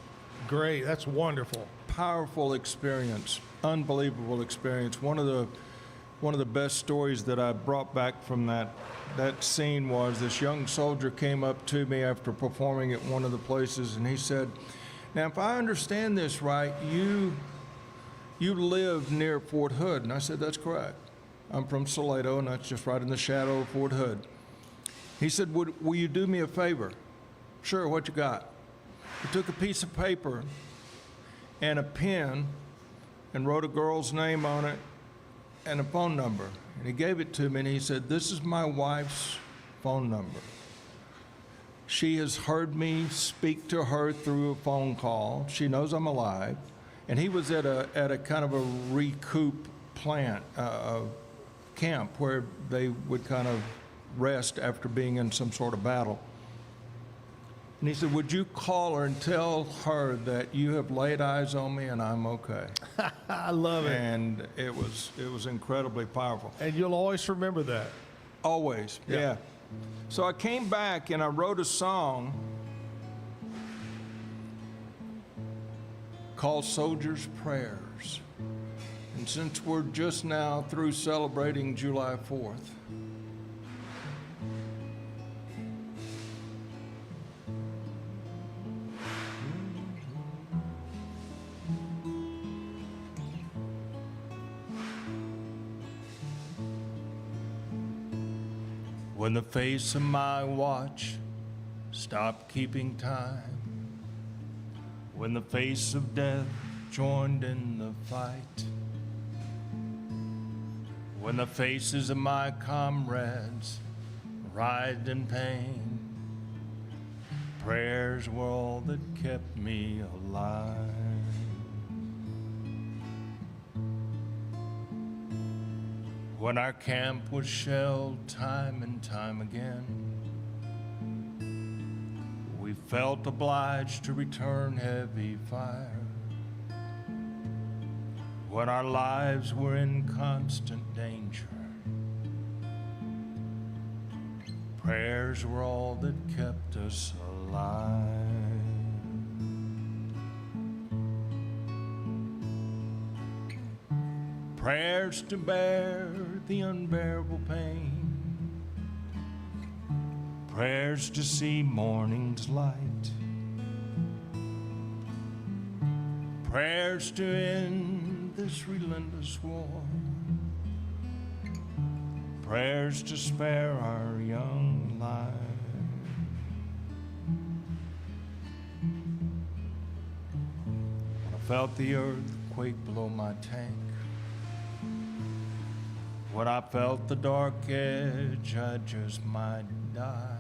Great, that's wonderful. Powerful experience, unbelievable experience. One of the best stories that I brought back from that scene was this young soldier came up to me after performing at one of the places, and he said, "Now, if I understand this right, you live near Fort Hood." And I said, "That's correct. I'm from Salado, and that's just right in the shadow of Fort Hood." He said, will you do me a favor?" "Sure, what you got?" He took a piece of paper and a pen and wrote a girl's name on it and a phone number. And he gave it to me, and he said, "This is my wife's phone number. She has heard me speak to her through a phone call. She knows I'm alive." And he was at a kind of a recoup plant, camp where they would kind of rest after being in some sort of battle. And he said, "Would you call her and tell her that you have laid eyes on me and I'm okay?" I love it. And it was incredibly powerful. And you'll always remember that. Always, yeah. So I came back and I wrote a song called Soldier's Prayers. And since we're just now through celebrating July 4th, When the face of my watch stopped keeping time, when the face of death joined in the fight, when the faces of my comrades writhed in pain, prayers were all that kept me alive. When our camp was shelled time and time again, we felt obliged to return heavy fire. When our lives were in constant danger, prayers were all that kept us alive. Prayers to bear the unbearable pain, prayers to see morning's light, prayers to end this relentless war, prayers to spare our young lives. When I felt the earth quake below my tank, when I felt the dark edge, I just might die.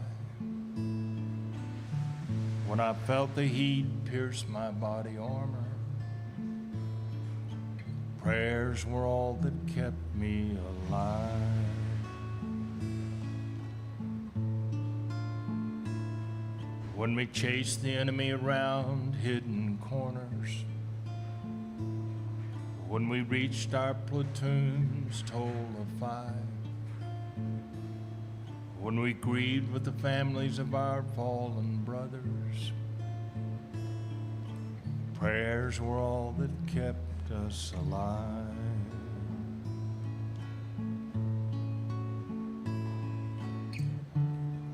When I felt the heat pierce my body armor, prayers were all that kept me alive. When we chased the enemy around hidden corners, when we reached our platoon's toll of 5, when we grieved with the families of our fallen brothers, prayers were all that kept us alive.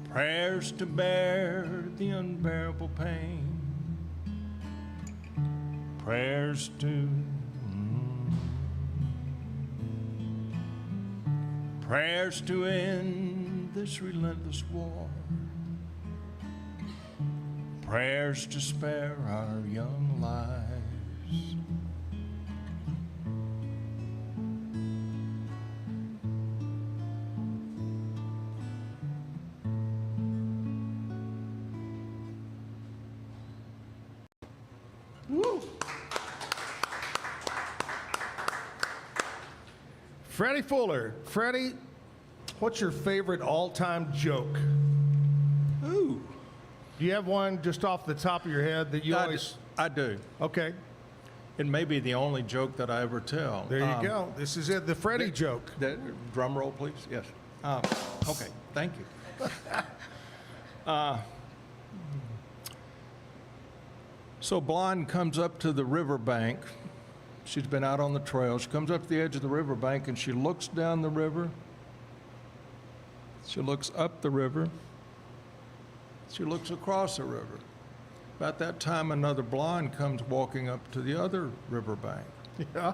Prayers to bear the unbearable pain, prayers to prayers to end this relentless war, prayers to spare our young lives. Woo. Freddie Fuller. Freddie, what's your favorite all-time joke? Ooh. Do you have one just off the top of your head that you always... I do. Okay. It may be the only joke that I ever tell. There you go. This is it, the Freddie joke. Drum roll, please. Yes. Okay, thank you. So Blonde comes up to the riverbank. She's been out on the trail. She comes up to the edge of the riverbank and she looks down the river. She looks up the river. She looks across the river. About that time, another blonde comes walking up to the other riverbank. Yeah.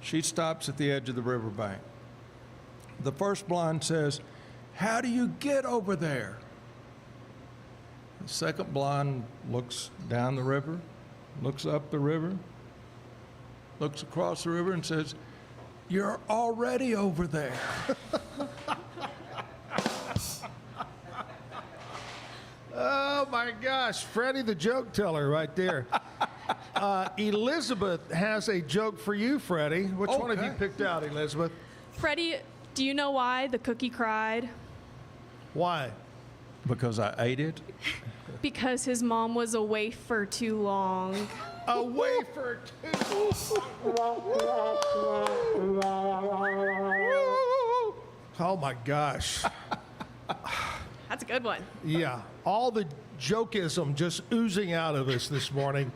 She stops at the edge of the riverbank. The first blonde says, "How do you get over there?" The second blonde looks down the river, looks up the river, looks across the river and says, "You're already over there." Oh my gosh, Freddie the joke teller right there. Elizabeth has a joke for you, Freddie. Which one have you picked out, Elizabeth? Freddie, do you know why the cookie cried? Why? Because I ate it? Because his mom was away for too long. Away for too long. Oh my gosh. That's a good one. Yeah, all the jokeism just oozing out of us this morning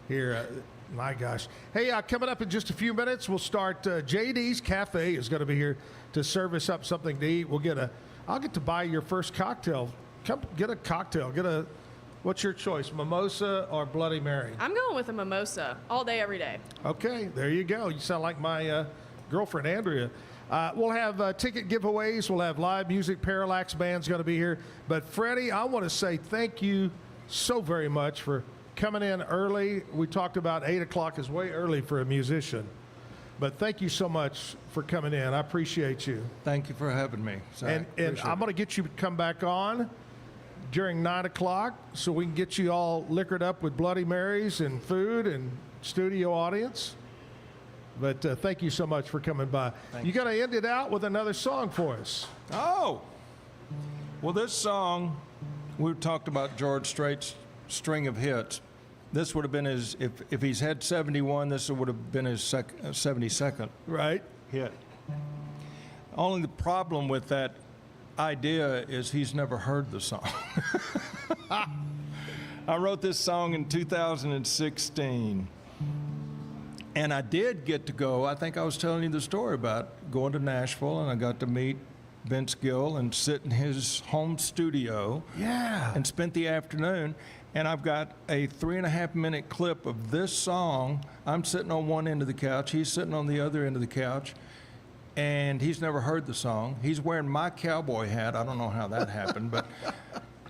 here. My gosh. Hey, coming up in just a few minutes, we'll start. JD's Cafe is going to be here to serve us up something to eat. I'll get to buy your first cocktail. Come get a cocktail. What's your choice, mimosa or Bloody Mary? I'm going with a mimosa all day, every day. Okay, there you go. You sound like my girlfriend, Andrea. We'll have ticket giveaways. We'll have live music. Parallax Band's going to be here. But Freddie, I want to say thank you so very much for coming in early. We talked about 8 o'clock is way early for a musician. But thank you so much for coming in. I appreciate you. Thank you for having me, Zach. And I'm going to get you to come back on during 9 o'clock so we can get you all liquored up with Bloody Marys and food and studio audience. But thank you so much for coming by. You got to end it out with another song for us. Oh, well, this song, we talked about George Strait's string of hits. This would have been his, if he's had 71, this would have been his 72nd right hit. Only the problem with that idea is he's never heard the song. I wrote this song in 2016. And I did get to go, I think I was telling you the story about going to Nashville, and I got to meet Vince Gill and sit in his home studio. Yeah. And spent the afternoon. And I've got a 3.5-minute clip of this song. I'm sitting on one end of the couch. He's sitting on the other end of the couch. And he's never heard the song. He's wearing my cowboy hat. I don't know how that happened, but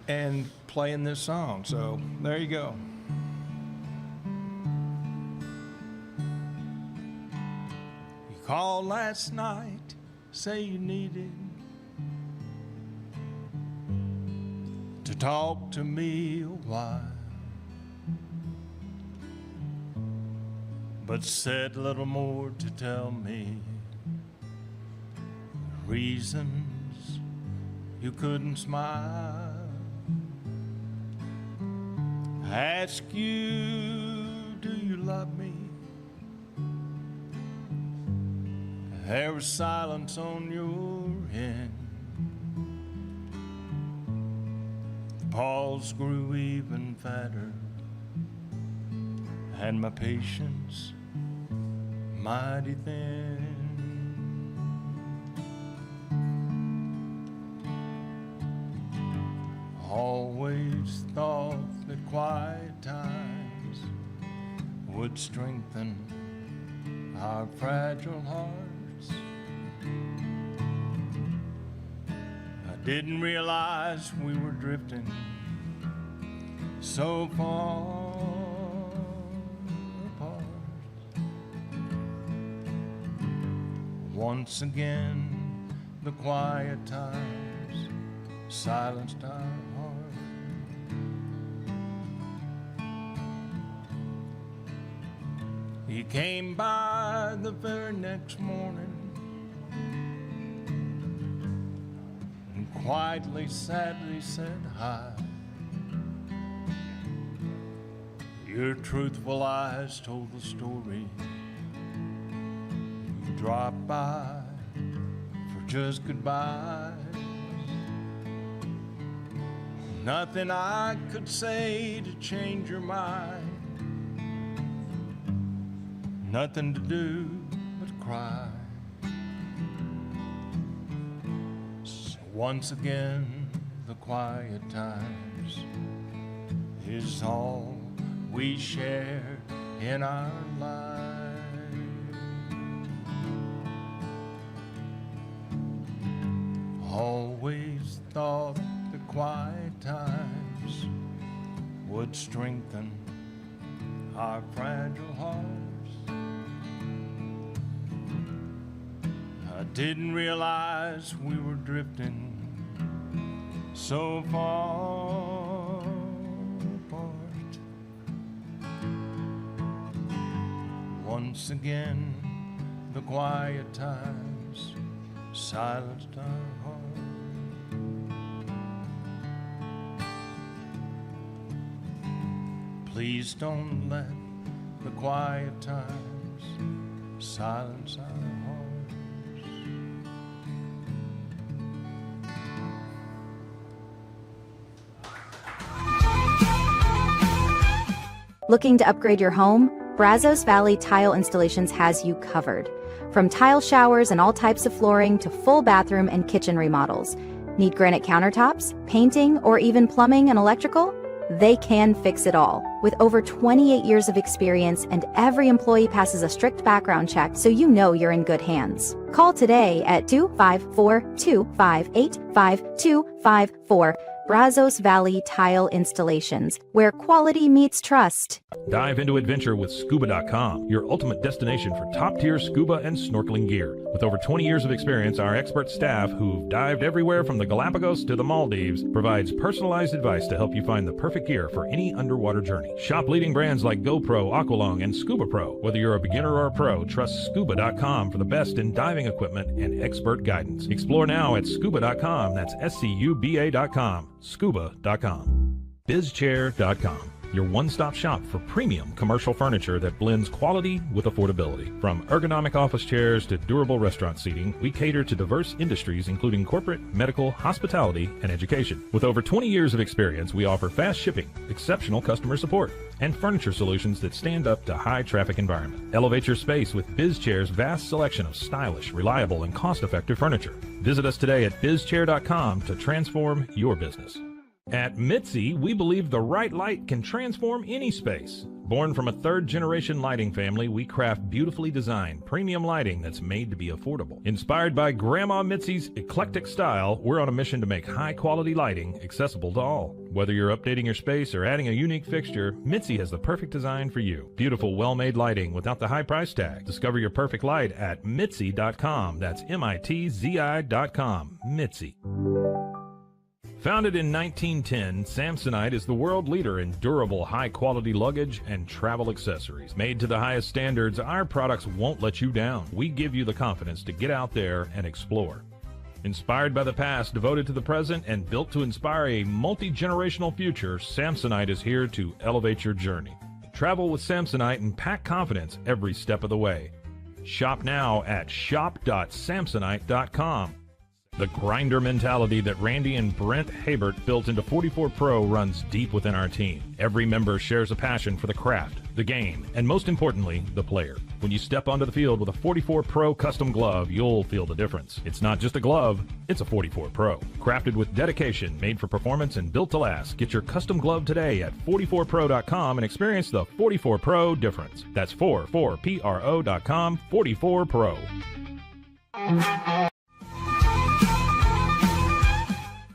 and playing this song. So there you go. You called last night, say you needed to talk to me a while, but said little more to tell me the reasons you couldn't smile. I ask you, do you love me? There was silence on your end. Pause grew even fatter, and my patience mighty thin. Always thought that quiet times would strengthen our fragile hearts. I didn't realize we were drifting so far apart. Once again, the quiet times silenced our heart. He came by the very next morning and quietly, sadly said hi. Your truthful eyes told the story. You dropped by for just goodbyes. Nothing I could say to change your mind. Nothing to do but cry. So once again, the quiet times is all we share in our lives. Always thought the quiet times would strengthen our fragile hearts. I didn't realize we were drifting so far apart. Once again, the quiet times silenced our heart. Please don't let the quiet times silence our hearts. Looking to upgrade your home? Brazos Valley Tile Installations has you covered. From tile showers and all types of flooring to full bathroom and kitchen remodels. Need granite countertops, painting, or even plumbing and electrical? They can fix it all. with over 28 years of experience, and every employee passes a strict background check, so you know you're in good hands. Call today at 254-258-5254. Brazos Valley Tile Installations, where quality meets trust. Dive into adventure with Scuba.com, your ultimate destination for top-tier scuba and snorkeling gear. With over 20 years of experience, our expert staff, who've dived everywhere from the Galapagos to the Maldives, provides personalized advice to help you find the perfect gear for any underwater journey. Shop leading brands like GoPro, Aqualung, and Scuba Pro. Whether you're a beginner or a pro, trust Scuba.com for the best in diving equipment and expert guidance. Explore now at Scuba.com. That's SCUBA.com. Scuba.com. BizChair.com, your one-stop shop for premium commercial furniture that blends quality with affordability. From ergonomic office chairs to durable restaurant seating, we cater to diverse industries including corporate, medical, hospitality, and education. With over 20 years of experience, we offer fast shipping, exceptional customer support, and furniture solutions that stand up to high-traffic environment. Elevate your space with BizChair's vast selection of stylish, reliable, and cost-effective furniture. Visit us today at BizChair.com to transform your business. At Mitzi, we believe the right light can transform any space. Born from a third-generation lighting family, we craft beautifully designed, premium lighting that's made to be affordable. Inspired by Grandma Mitzi's eclectic style, we're on a mission to make high-quality lighting accessible to all. Whether you're updating your space or adding a unique fixture, Mitzi has the perfect design for you. Beautiful, well-made lighting without the high price tag. Discover your perfect light at Mitzi.com. That's MITZI.com. Mitzi. Founded in 1910, Samsonite is the world leader in durable, high-quality luggage and travel accessories. Made to the highest standards, our products won't let you down. We give you the confidence to get out there and explore. Inspired by the past, devoted to the present, and built to inspire a multi-generational future, Samsonite is here to elevate your journey. Travel with Samsonite and pack confidence every step of the way. Shop now at shop.samsonite.com. The grinder mentality that Randy and Brent Habert built into 44 Pro runs deep within our team. Every member shares a passion for the craft, the game, and most importantly, the player. When you step onto the field with a 44 Pro custom glove, you'll feel the difference. It's not just a glove, it's a 44 Pro. Crafted with dedication, made for performance, and built to last. Get your custom glove today at 44pro.com and experience the 44 Pro difference. That's 44pro.com, 44 Pro.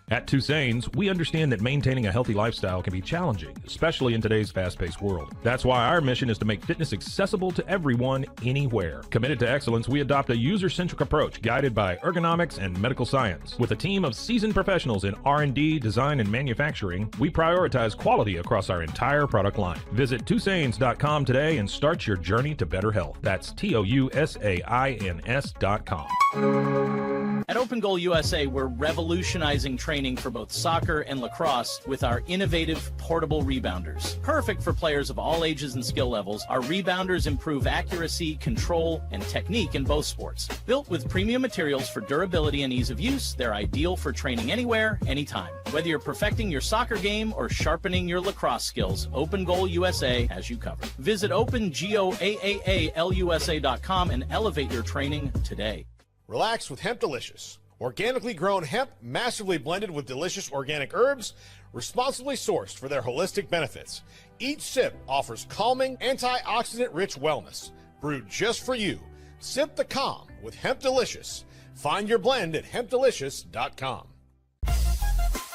At Tusain's, we understand that maintaining a healthy lifestyle can be challenging, especially in today's fast-paced world. That's why our mission is to make fitness accessible to everyone, anywhere. Committed to excellence, we adopt a user-centric approach guided by ergonomics and medical science. With a team of seasoned professionals in R&D, design, and manufacturing, we prioritize quality across our entire product line. Visit Tusains.com today and start your journey to better health. That's TOUSAINS.com. At Open Goal USA, we're revolutionizing training for both soccer and lacrosse with our innovative portable rebounders. Perfect for players of all ages and skill levels, our rebounders improve accuracy, control, and technique in both sports. Built with premium materials for durability and ease of use, they're ideal for training anywhere, anytime. Whether you're perfecting your soccer game or sharpening your lacrosse skills, Open Goal USA has you covered. Visit OpenGoAAALUSA.com and elevate your training today. Relax with Hemp Delicious. Organically grown hemp, massively blended with delicious organic herbs, responsibly sourced for their holistic benefits. Each sip offers calming, antioxidant-rich wellness. Brewed just for you. Sip the calm with Hemp Delicious. Find your blend at hempdelicious.com.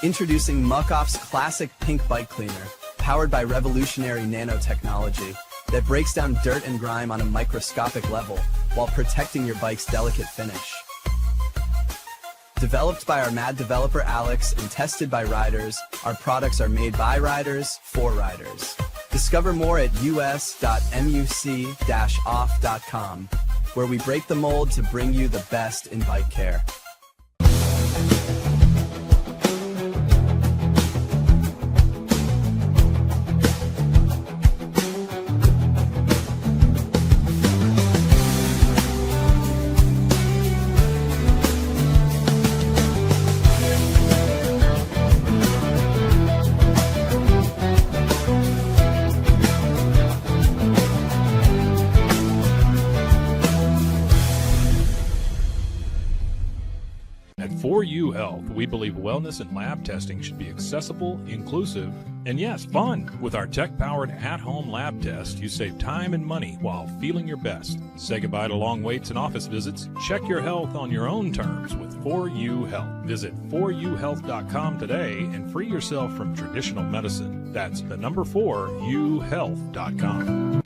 Introducing Muck-Off's classic pink bike cleaner, powered by revolutionary nanotechnology that breaks down dirt and grime on a microscopic level while protecting your bike's delicate finish. Developed by our mad developer Alex and tested by riders, our products are made by riders for riders. Discover more at us.muc-off.com, where we break the mold to bring you the best in bike care. At 4U Health, we believe wellness and lab testing should be accessible, inclusive, And yes, fun. With our tech-powered at-home lab test, you save time and money while feeling your best. Say goodbye to long waits and office visits. Check your health on your own terms with 4U Health. Visit 4uhealth.com today and free yourself from traditional medicine. That's the number 4uhealth.com.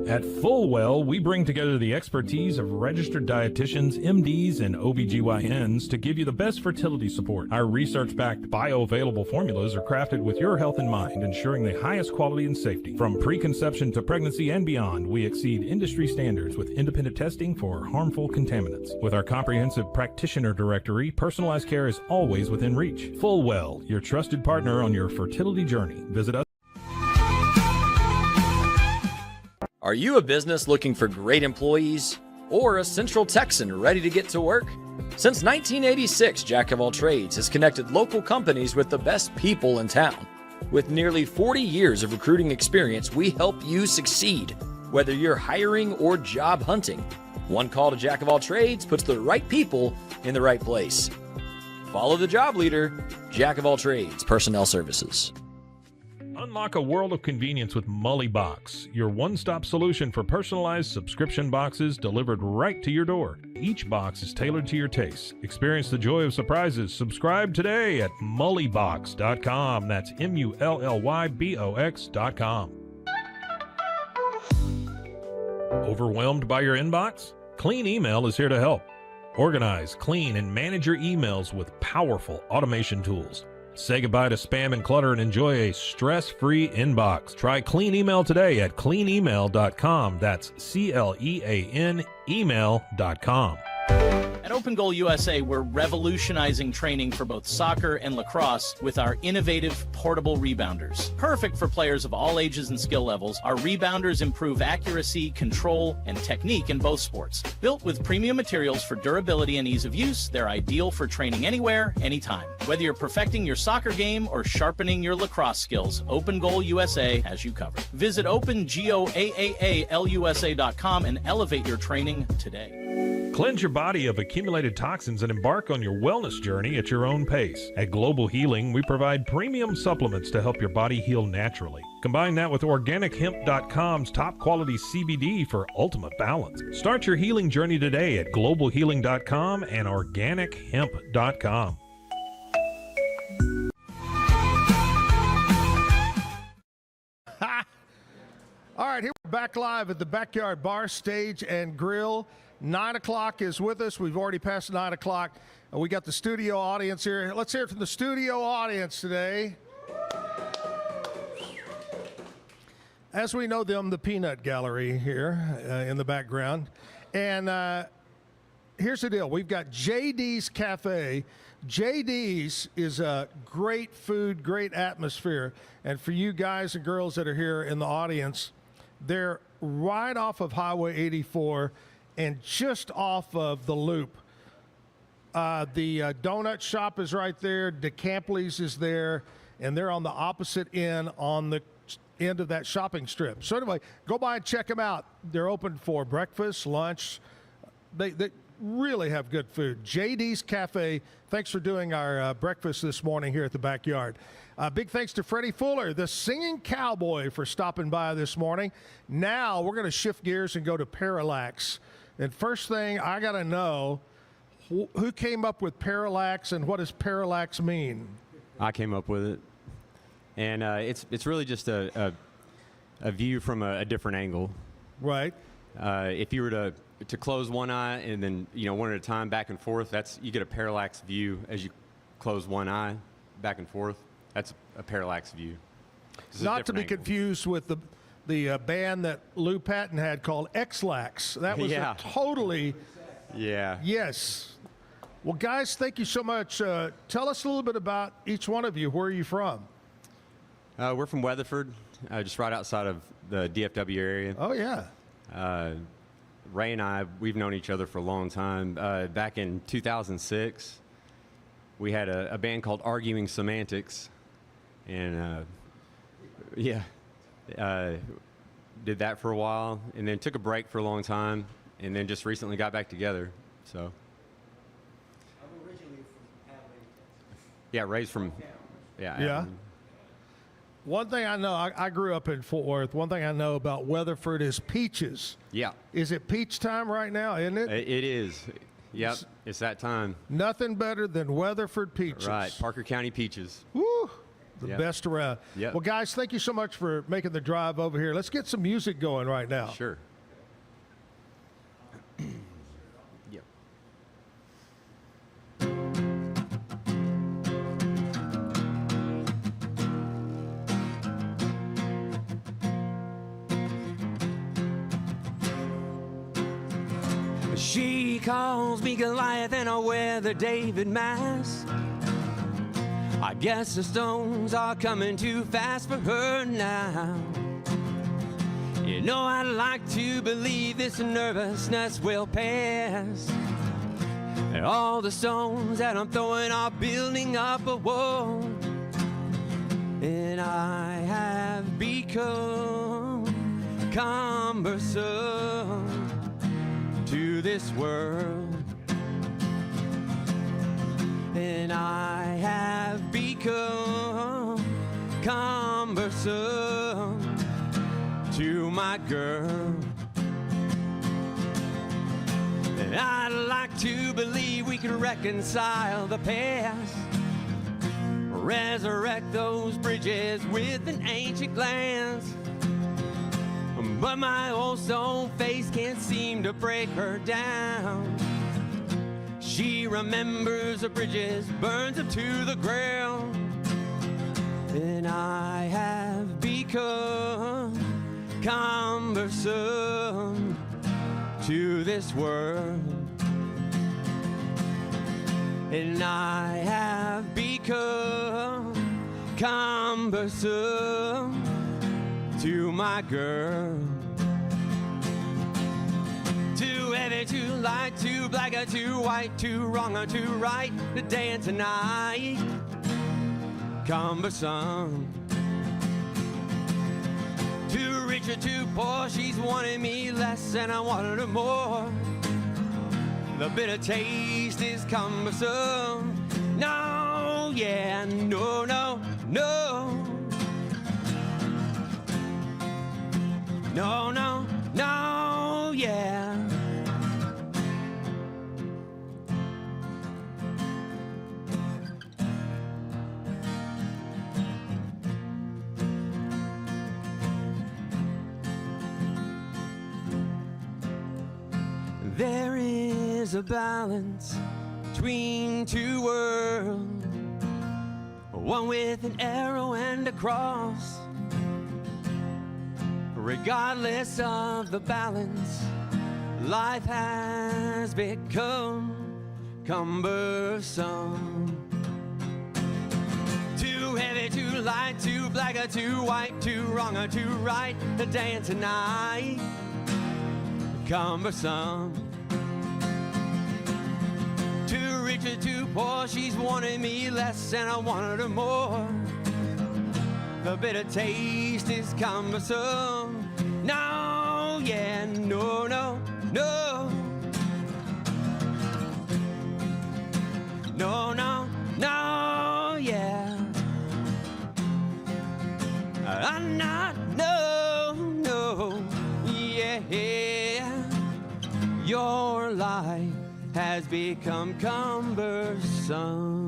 At Fullwell, we bring together the expertise of registered dietitians, MDs, and OBGYNs to give you the best fertility support. Our research-backed bioavailable formulas are crafted with your health in mind, ensuring the highest quality and safety. From preconception to pregnancy and beyond, we exceed industry standards with independent testing for harmful contaminants. With our comprehensive practitioner directory, personalized care is always within reach. Fullwell, your trusted partner on your fertility journey. Visit us. Are you a business looking for great employees or a Central Texan ready to get to work? Since 1986, Jack of All Trades has connected local companies with the best people in town. With nearly 40 years of recruiting experience, we help you succeed, whether you're hiring or job hunting. One call to Jack of All Trades puts the right people in the right place. Follow the job leader, Jack of All Trades Personnel Services. Unlock a world of convenience with Mullybox, your one-stop solution for personalized subscription boxes delivered right to your door. Each box is tailored to your taste. Experience the joy of surprises. Subscribe today at mullybox.com. That's MULLYBOX.com. Overwhelmed by your inbox? Clean Email is here to help. Organize, clean, and manage your emails with powerful automation tools. Say goodbye to spam and clutter and enjoy a stress-free inbox. Try Clean Email today at cleanemail.com. That's CLEAN email.com. At Open Goal USA, we're revolutionizing training for both soccer and lacrosse with our innovative portable rebounders. Perfect for players of all ages and skill levels, our rebounders improve accuracy, control, and technique in both sports. Built with premium materials for durability and ease of use, they're ideal for training anywhere, anytime. Whether you're perfecting your soccer game or sharpening your lacrosse skills, Open Goal USA has you covered. Visit OpenGoAAALUSA.com and elevate your training today. Cleanse your body of accumulated toxins and embark on your wellness journey at your own pace. At Global Healing, we provide premium supplements to help your body heal naturally. Combine that with OrganicHemp.com's top quality CBD for ultimate balance. Start your healing journey today at GlobalHealing.com and OrganicHemp.com. All right, here we're back live at the Backyard Bar, Stage, and Grill. 9 o'clock is with us. We've already passed 9 o'clock. We got the studio audience here. Let's hear it from the studio audience today. As we know them, the Peanut Gallery here in the background. And here's the deal. We've got JD's Cafe. JD's is a great food, great atmosphere. And for you guys and girls that are here in the audience, they're right off of Highway 84 and just off of the Loop. The donut shop is right there. DeCampley's is there, and they're on the opposite end on the end of that shopping strip. So anyway, go by and check them out. They're open for breakfast, lunch. They really have good food. JD's Cafe, thanks for doing our breakfast this morning here at the Backyard. Big thanks to Freddie Fuller, the singing cowboy, for stopping by this morning. Now we're going to shift gears and go to Parallax. And first thing I got to know, who came up with Parallax and what does Parallax mean? I came up with it. And it's really just a view from a different angle. Right. If you were to close one eye and then, one at a time back and forth, you get a parallax view as you close one eye back and forth. That's a parallax view. Not to be confused with the band that Lou Patton had called X-Lax. That was a totally... Yeah. Yes. Well, guys, thank you so much. Tell us a little bit about each one of you. Where are you from? We're from Weatherford, just right outside of the DFW area. Oh, yeah. Ray and I, we've known each other for a long time. Back in 2006, we had a band called Arguing Semantics. And, did that for a while, and then took a break for a long time, and then just recently got back together. So. I'm originally from Abilene, Texas. Yeah, Ray's from. Yeah. Yeah. One thing I know, I grew up in Fort Worth. One thing I know about Weatherford is peaches. Yeah. Is it peach time right now, isn't it? It is. Yep, it's that time. Nothing better than Weatherford peaches. Right, Parker County peaches. Woo! The Yep. best around. Yep. Well, guys, thank you so much for making the drive over here. Let's get some music going right now. Sure. Yep. She calls me Goliath and I wear the David mask. I guess the stones are coming too fast for her now. You know I'd like to believe this nervousness will pass, and all the stones that I'm throwing are building up a wall. And I have become cumbersome to this world. And I have become cumbersome to my girl. And I'd like to believe we could reconcile the past, resurrect those bridges with an ancient glance. But my old stone face can't seem to break her down. She remembers the bridges, burns them to the ground. And I have become cumbersome to this world. And I have become cumbersome to my girl. Too heavy, too light, too black or too white, too wrong or too right, today and tonight. Cumbersome. Too rich or too poor, she's wanting me less and I wanted her more. The bitter taste is cumbersome. No, yeah, no, no, no. No, no, no, yeah. There is a balance between two worlds, one with an arrow and a cross. Regardless of the balance, life has become cumbersome. Too heavy, too light, too black or too white, too wrong or too right, today and tonight. Cumbersome. Too rich or too poor, she's wanting me less and I wanted her more. The bitter taste is cumbersome. No, yeah, no, no, no. No, no, no, yeah. I'm not, no, no, yeah. Your life has become cumbersome.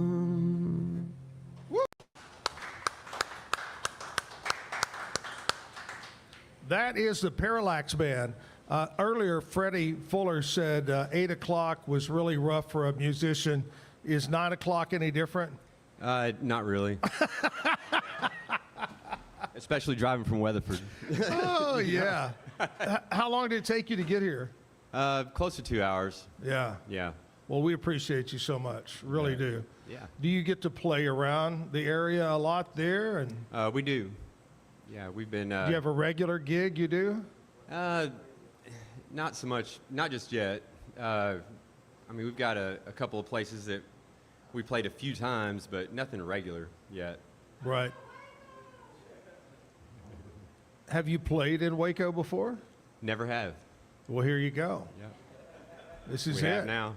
That is the Parallax Band. Earlier, Freddie Fuller said 8 o'clock was really rough for a musician. Is 9 o'clock any different? Not really. Especially driving from Weatherford. Oh, yeah. How long did it take you to get here? Close to 2 hours. Yeah. Yeah. Well, we appreciate you so much. Really do. Yeah. Do you get to play around the area a lot there? And We do. Yeah, we've been. do you have a regular gig you do? Not so much. Not just yet. I mean, we've got a couple of places that we played a few times, but nothing regular yet. Right. Have you played in Waco before? Never have. Well, here you go. Yeah. This is we it. have now.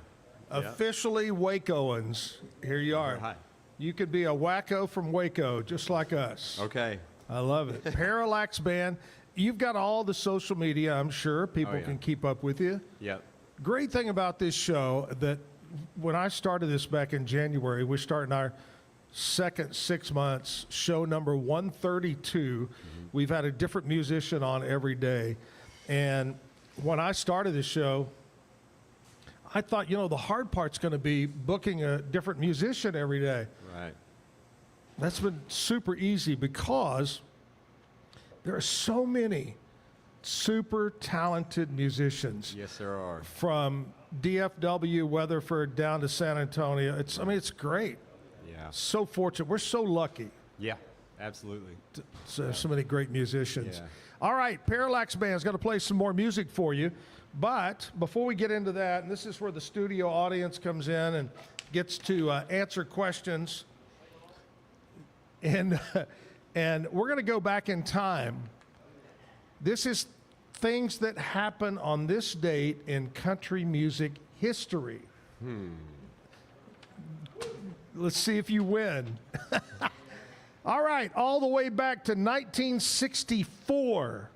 Officially Wacoans. Here you are. Hi. You could be a wacko from Waco, just like us. Okay. I love it. Parallax Band. You've got all the social media, I'm sure. People can keep up with you. Yep. Great thing about this show that when I started this back in January, we're starting our second 6 months, show number 132. We've had a different musician on every day. And when I started this show, I thought, the hard part's going to be booking a different musician every day. Right. That's been super easy because there are so many super talented musicians. Yes, there are. From DFW, Weatherford, down to San Antonio. It's great. Yeah. So fortunate. We're so lucky. Yeah, absolutely. So many great musicians. Yeah. All right, Parallax Band's going to play some more music for you. But before we get into that, and this is where the studio audience comes in and gets to answer questions. And we're going to go back in time. This is things that happen on this date in country music history. Let's see if you win. All right, all the way back to 1964.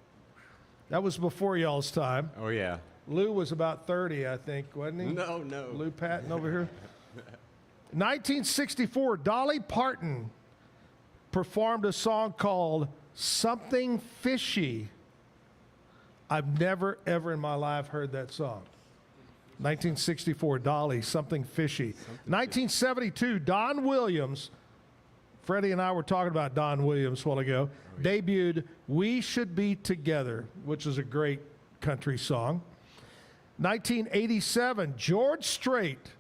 That was before y'all's time. Oh, yeah. Lou was about 30, I think, wasn't he? No. Lou Patton over here. 1964, Dolly Parton performed a song called Something Fishy. I've never, ever in my life heard that song. 1964, Dolly, Something Fishy. 1972, Don Williams, Freddie and I were talking about Don Williams a while ago, debuted We Should Be Together, which is a great country song. 1987, George Strait,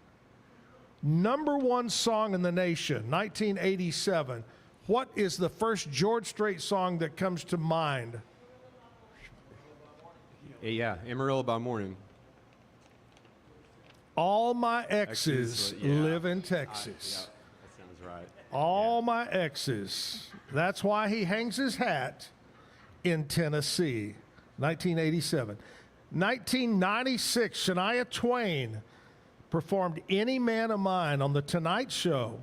#1 song in the nation, 1987. What is the first George Strait song that comes to mind? Yeah, Amarillo by Morning. All my exes live in Texas. That sounds right. All my exes. That's why he hangs his hat in Tennessee. 1987. 1996, Shania Twain performed Any Man of Mine on The Tonight Show,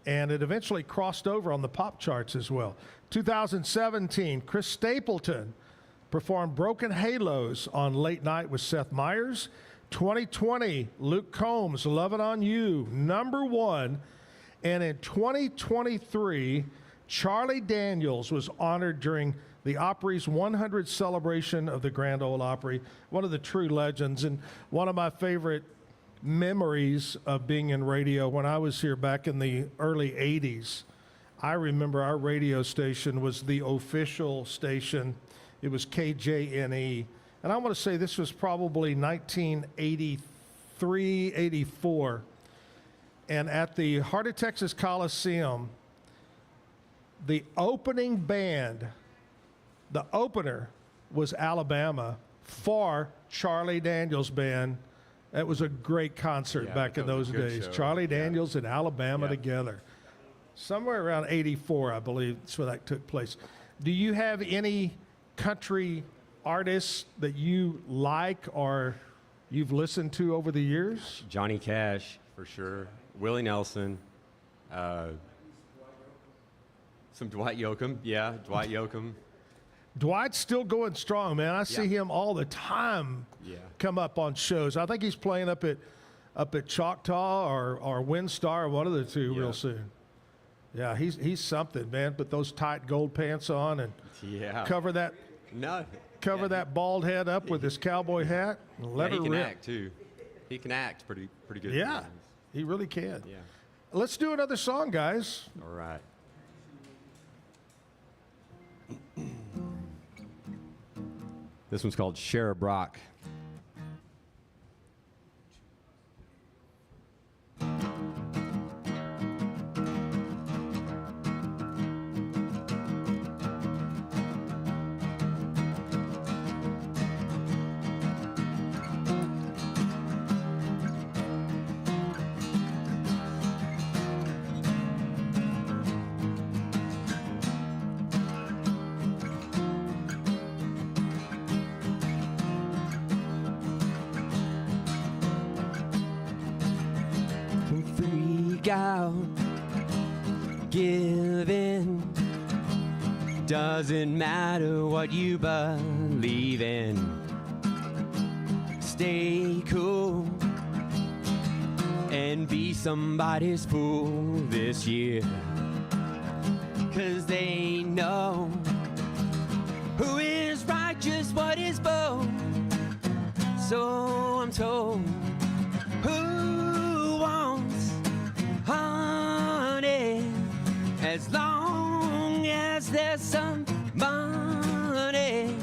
and it eventually crossed over on the pop charts as well. 2017, Chris Stapleton performed Broken Halos on Late Night with Seth Meyers. 2020, Luke Combs, Lovin' on You, #1. And in 2023, Charlie Daniels was honored during the Opry's 100th celebration of the Grand Ole Opry, one of the true legends, and one of my favorite memories of being in radio when I was here back in the early 80s. I remember our radio station was the official station. It was KJNE. And I want to say this was probably 1983, 84. And at the Heart of Texas Coliseum, the opening band, the opener was Alabama for Charlie Daniels Band. It was a great concert back in those days. Show. Charlie Daniels and Alabama together. Somewhere around 84, I believe, that's where that took place. Do you have any country artists that you like or you've listened to over the years? Johnny Cash, for sure. Willie Nelson. Some Dwight Yoakam. Yeah, Dwight Yoakam. Dwight's still going strong, man. I see him all the time come up on shows. I think he's playing up at Choctaw or WinStar, one of the two, real soon. Yeah, he's something, man. Put those tight gold pants on and cover that bald head up with his cowboy hat and let her he can rip. act too. He can act pretty good. Yeah, he really can. Yeah. Let's do another song, guys. All right. This one's called Shara Brock. Freak out, give in, Doesn't matter what you believe in. Stay cool and be somebody's fool this year. 'Cause they know who is righteous, what is bold. So I'm told, who wants honey as long as there's some money?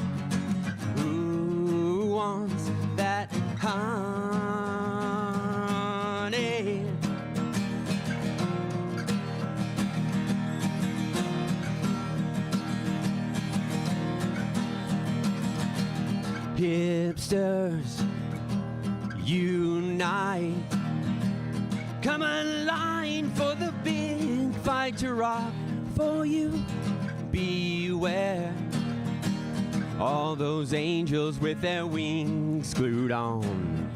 Who wants that honey? Hipsters, unite. Come aligned for the big fight to rock for you. Beware all those angels with their wings glued on.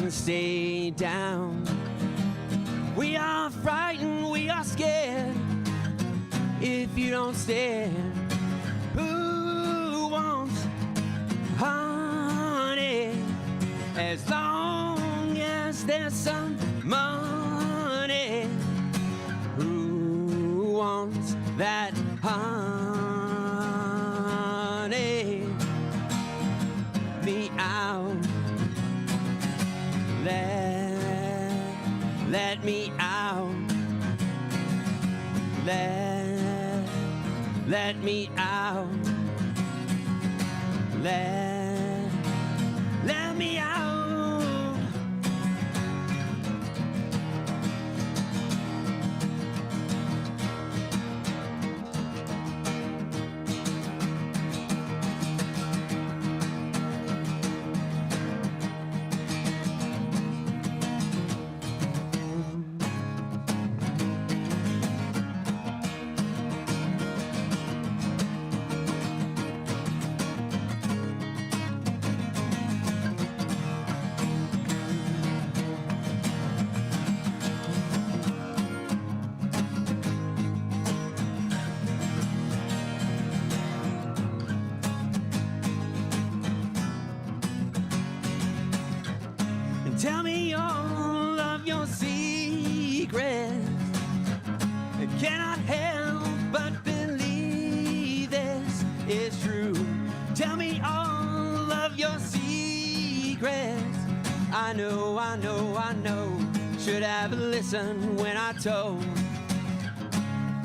Stay down. We are frightened, we are scared. If you don't stare, who wants honey as long as there's some money? Who wants that honey? Me out. Let me out. Let me out. Let me out. Tell me all of your secrets. I cannot help but believe this is true. Tell me all of your secrets. I know, I know, I know. Should have listened when I told.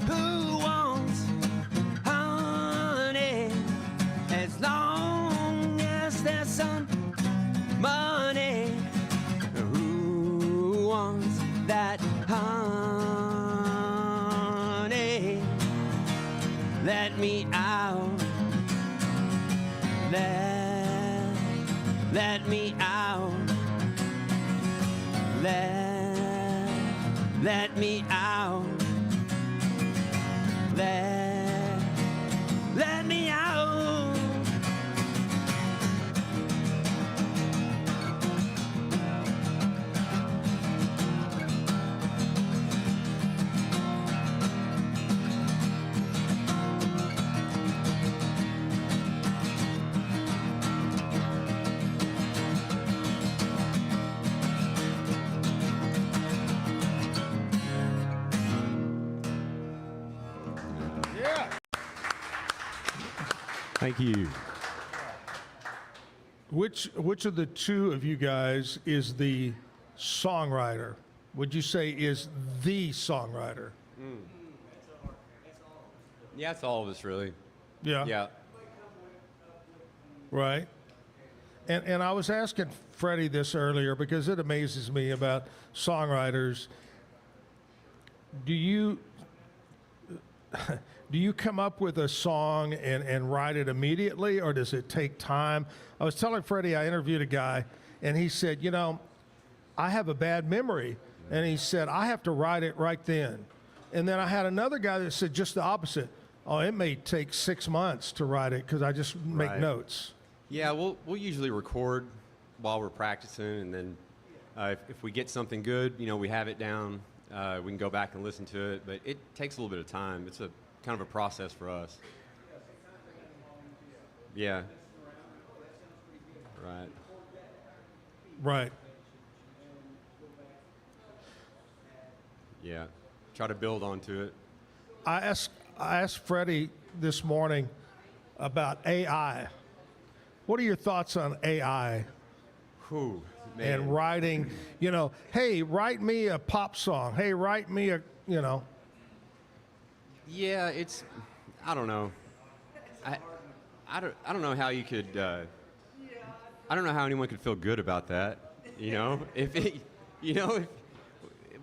Who wants honey as long as there's some money? Who wants that honey? Let me out. Let me out. Let me out. Let me out. Thank you. Which of the two of you guys is the songwriter? Would you say is the songwriter? Yeah, it's all of us, really. Yeah. Yeah. Right. And I was asking Freddie this earlier because it amazes me about songwriters. Do you come up with a song and write it immediately, or does it take time? I was telling Freddie, I interviewed a guy, and he said, you know, I have a bad memory. And he said, I have to write it right then. And then I had another guy that said just the opposite. Oh, it may take 6 months to write it because I just make notes. Yeah, we'll usually record while we're practicing, and then if we get something good, you know, we have it down. We can go back and listen to it, but it takes a little bit of time. kind of a process for us. Yeah. Right. Right. Yeah. Try to build onto it. I asked Freddie this morning about AI. What are your thoughts on AI? Whew, man. And writing, hey, write me a pop song. Hey, write me a. Yeah, I don't know. I don't know how you could. I don't know how anyone could feel good about that.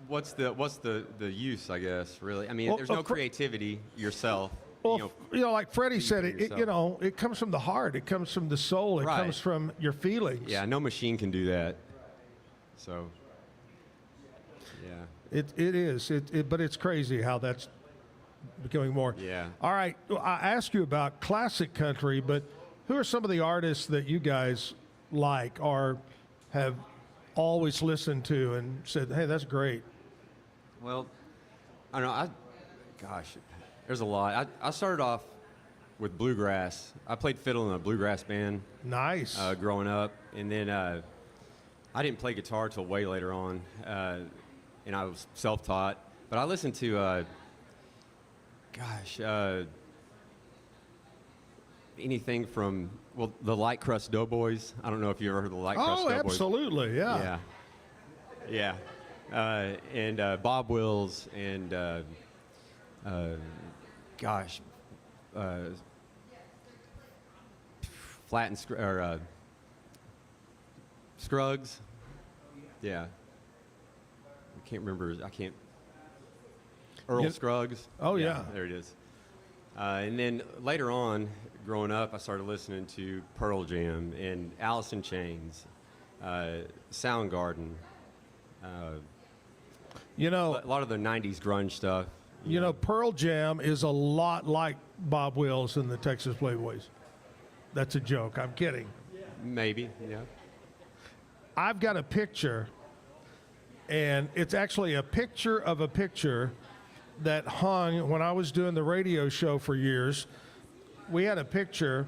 What's the use? I guess really. I mean, there's no creativity yourself. Well, like Freddie said, it comes from the heart. It comes from the soul. It comes from your feelings. Yeah, no machine can do that. So. Yeah. It is. But it's crazy how that's becoming more. Yeah. All right. I asked you about classic country, but who are some of the artists that you guys like or have always listened to and said, hey, that's great? Well, I don't know. There's a lot. I started off with bluegrass. I played fiddle in a bluegrass band. Nice. Growing up. And then I didn't play guitar till way later on. And I was self-taught. But I listened to, anything from, the Light Crust Doughboys. I don't know if you ever heard of the Light Crust Doughboys. Oh, absolutely, yeah. Yeah. And Bob Wills and, Flat and Scruggs. Yeah. I can't remember. Earl Scruggs. Oh, yeah. There it is. And then later on, growing up, I started listening to Pearl Jam and Alice in Chains, Soundgarden. A lot of the 90s grunge stuff. Pearl Jam is a lot like Bob Wills and the Texas Playboys. That's a joke. I'm kidding. Maybe, yeah. I've got a picture, and it's actually a picture of a picture that hung when I was doing the radio show for years. We had a picture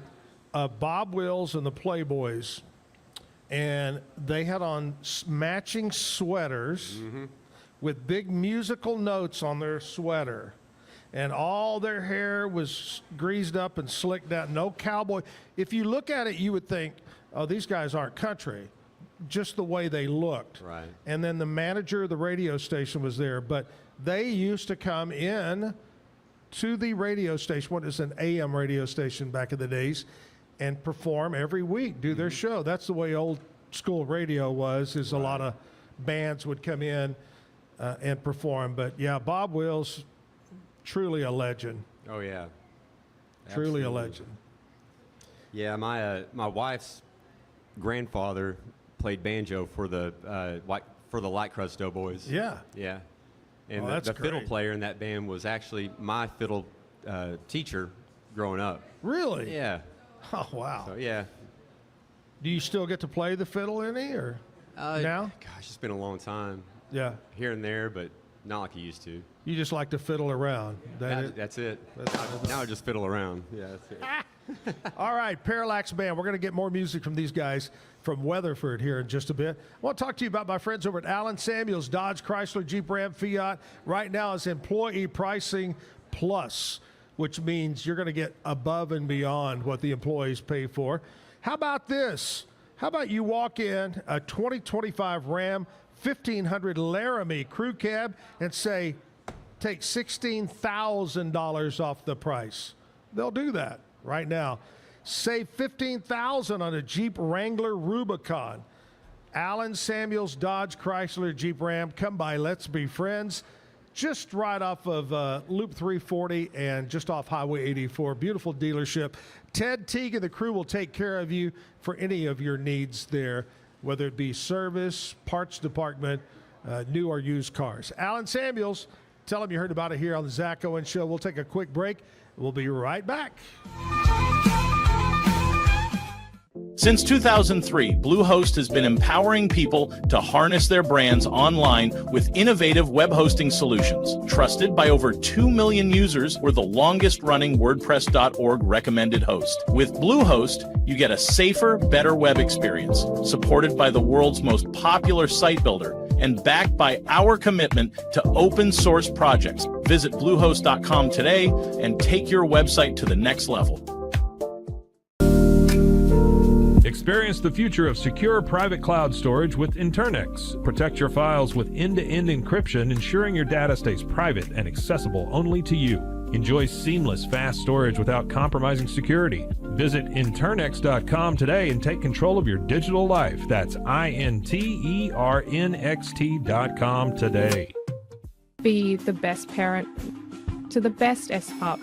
of Bob Wills and the Playboys, and they had on matching sweaters with big musical notes on their sweater. And all their hair was greased up and slicked out. No cowboy. If you look at it, you would think, oh, these guys aren't country. Just the way they looked. Right. And then the manager of the radio station was there. But they used to come in to the radio station, what is an AM radio station back in the days, and perform every week, do their show. That's the way old school radio was, is a lot of bands would come in and perform. But, yeah, Bob Wills, truly a legend. Oh, yeah. Truly Absolutely. a legend. Yeah, my wife's grandfather played banjo for the Light Crust Doughboys. Yeah. Yeah. And that's the fiddle great. player in that band was actually my fiddle teacher growing up. Really? Yeah. Oh, wow. So, yeah. Do you still get to play the fiddle any, or now? Gosh, it's been a long time. Yeah. Here and there, but not like I used to. You just like to fiddle around. That's it. Now I just fiddle around. Yeah, that's it. All right, Parallax Band. We're going to get more music from these guys from Weatherford here in just a bit. I want to talk to you about my friends over at Allen Samuels, Dodge, Chrysler, Jeep, Ram, Fiat. Right now is employee pricing plus, which means you're going to get above and beyond what the employees pay for. How about this? How about you walk in a 2025 Ram 1500 Laramie crew cab and say, take $16,000 off the price. They'll do that right now. Save $15,000 on a Jeep Wrangler Rubicon. Allen Samuels, Dodge, Chrysler, Jeep Ram. Come by, let's be friends. Just right off of Loop 340 and just off Highway 84. Beautiful dealership. Ted Teague and the crew will take care of you for any of your needs there, whether it be service, parts department, new or used cars. Allen Samuels, tell them you heard about it here on the Zack Owen Show. We'll take a quick break. We'll be right back. Since 2003, Bluehost has been empowering people to harness their brands online with innovative web hosting solutions. Trusted by over 2 million users, we're the longest-running WordPress.org recommended host. With Bluehost, you get a safer, better web experience, supported by the world's most popular site builder, and backed by our commitment to open source projects. Visit Bluehost.com today and take your website to the next level. Experience the future of secure private cloud storage with Internex. Protect your files with end-to-end encryption, ensuring your data stays private and accessible only to you. Enjoy seamless, fast storage without compromising security. Visit Internex.com today and take control of your digital life. That's INTERNXT.com today. Be the best parent to the best S-Pup.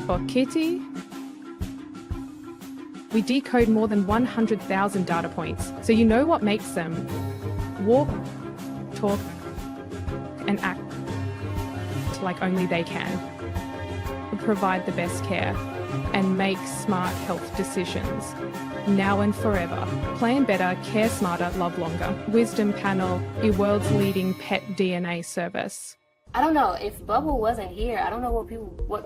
For Kitty, we decode more than 100,000 data points, so you know what makes them walk, talk, and act like only they can. We provide the best care and make smart health decisions, now and forever. Plan better, care smarter, love longer. Wisdom Panel, the world's leading pet DNA service. I don't know, if Bubble wasn't here, I don't know what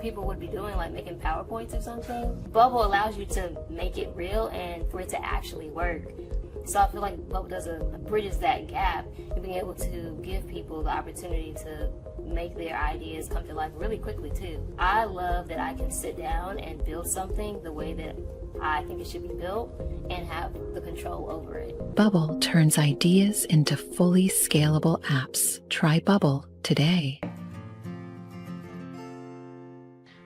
people would be doing, like making PowerPoints or something. Bubble allows you to make it real and for it to actually work. So I feel like Bubble bridges that gap and being able to give people the opportunity to make their ideas come to life really quickly too. I love that I can sit down and build something the way that I think it should be built and have the control over it. Bubble turns ideas into fully scalable apps. Try Bubble today.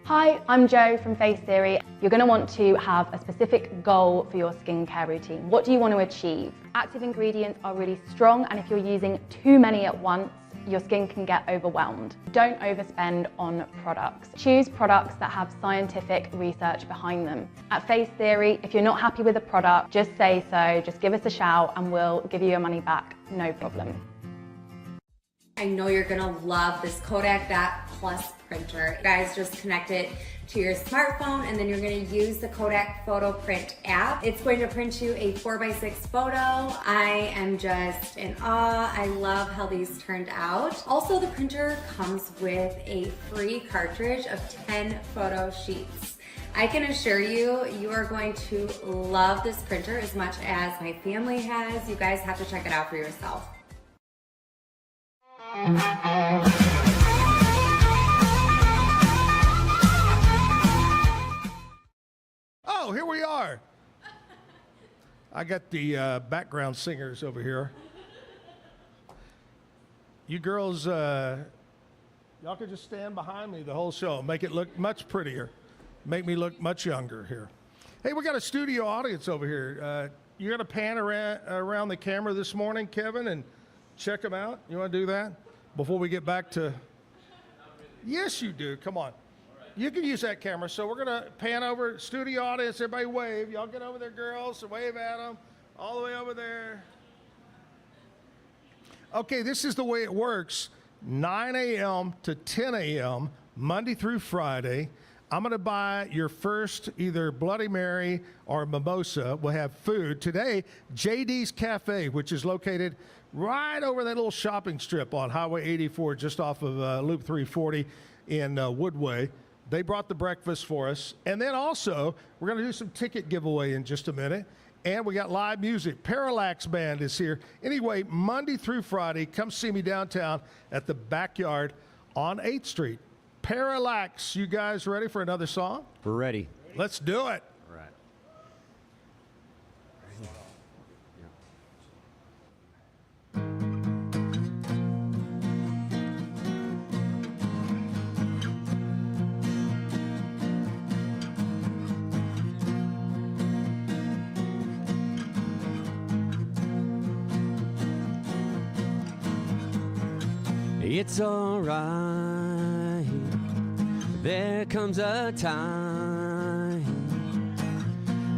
Hi, I'm Jo from Face Theory. You're going to want to have a specific goal for your skincare routine. What do you want to achieve? Active ingredients are really strong, and if you're using too many at once, your skin can get overwhelmed. Don't overspend on products. Choose products that have scientific research behind them. At Face Theory, if you're not happy with a product, just say so, just give us a shout and we'll give you your money back, no problem. I know you're gonna love this Kodak That Plus printer. You guys just connect it to your smartphone and then you're gonna use the Kodak Photo Print app. It's going to print you a 4x6 photo. I am just in awe. I love how these turned out. Also, the printer comes with a free cartridge of 10 photo sheets. I can assure you, you are going to love this printer as much as my family has. You guys have to check it out for yourself. Oh, here we are. I got the background singers over here. You girls, y'all could just stand behind me the whole show. Make it look much prettier. Make me look much younger here. Hey, we got a studio audience over here. You're going to pan around the camera this morning, Kevin, and check them out? You want to do that before we get back to... Yes, you do. Come on. You can use that camera. So we're going to pan over, studio audience, everybody wave. Y'all get over there, girls, and wave at them. All the way over there. Okay, this is the way it works. 9 a.m. to 10 a.m., Monday through Friday. I'm going to buy your first either Bloody Mary or mimosa. We'll have food. Today, JD's Cafe, which is located right over that little shopping strip on Highway 84, just off of Loop 340 in Woodway. They brought the breakfast for us. And then also, we're going to do some ticket giveaway in just a minute. And we got live music. Parallax Band is here. Anyway, Monday through Friday, come see me downtown at the Backyard on 8th Street. Parallax, you guys ready for another song? We're ready. Let's do it. All right. It's alright, there comes a time.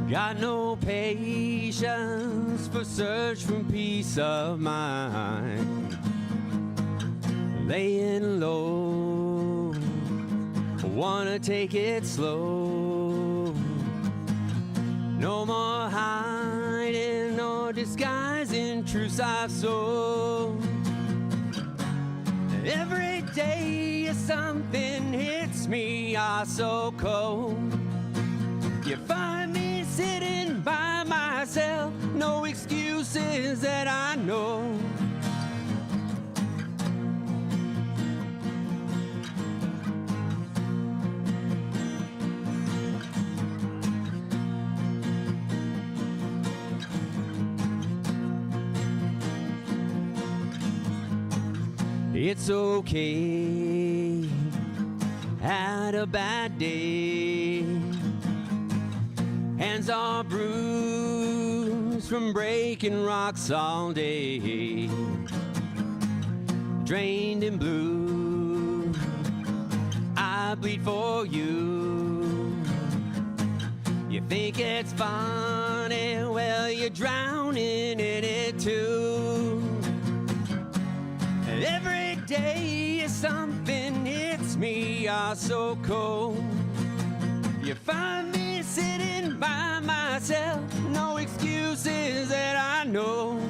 Got no patience for search for peace of mind. Laying low, wanna take it slow. No more high disguising truths I've sold. Every day something hits me, so cold. You find me sitting by myself, no excuses that I know. It's okay, had a bad day. Hands are bruised from breaking rocks all day. Drained and blue, I bleed for you. You think it's funny, well, you're drowning in it too. Every day something hits me, so cold. You find me sitting by myself, no excuses that I know.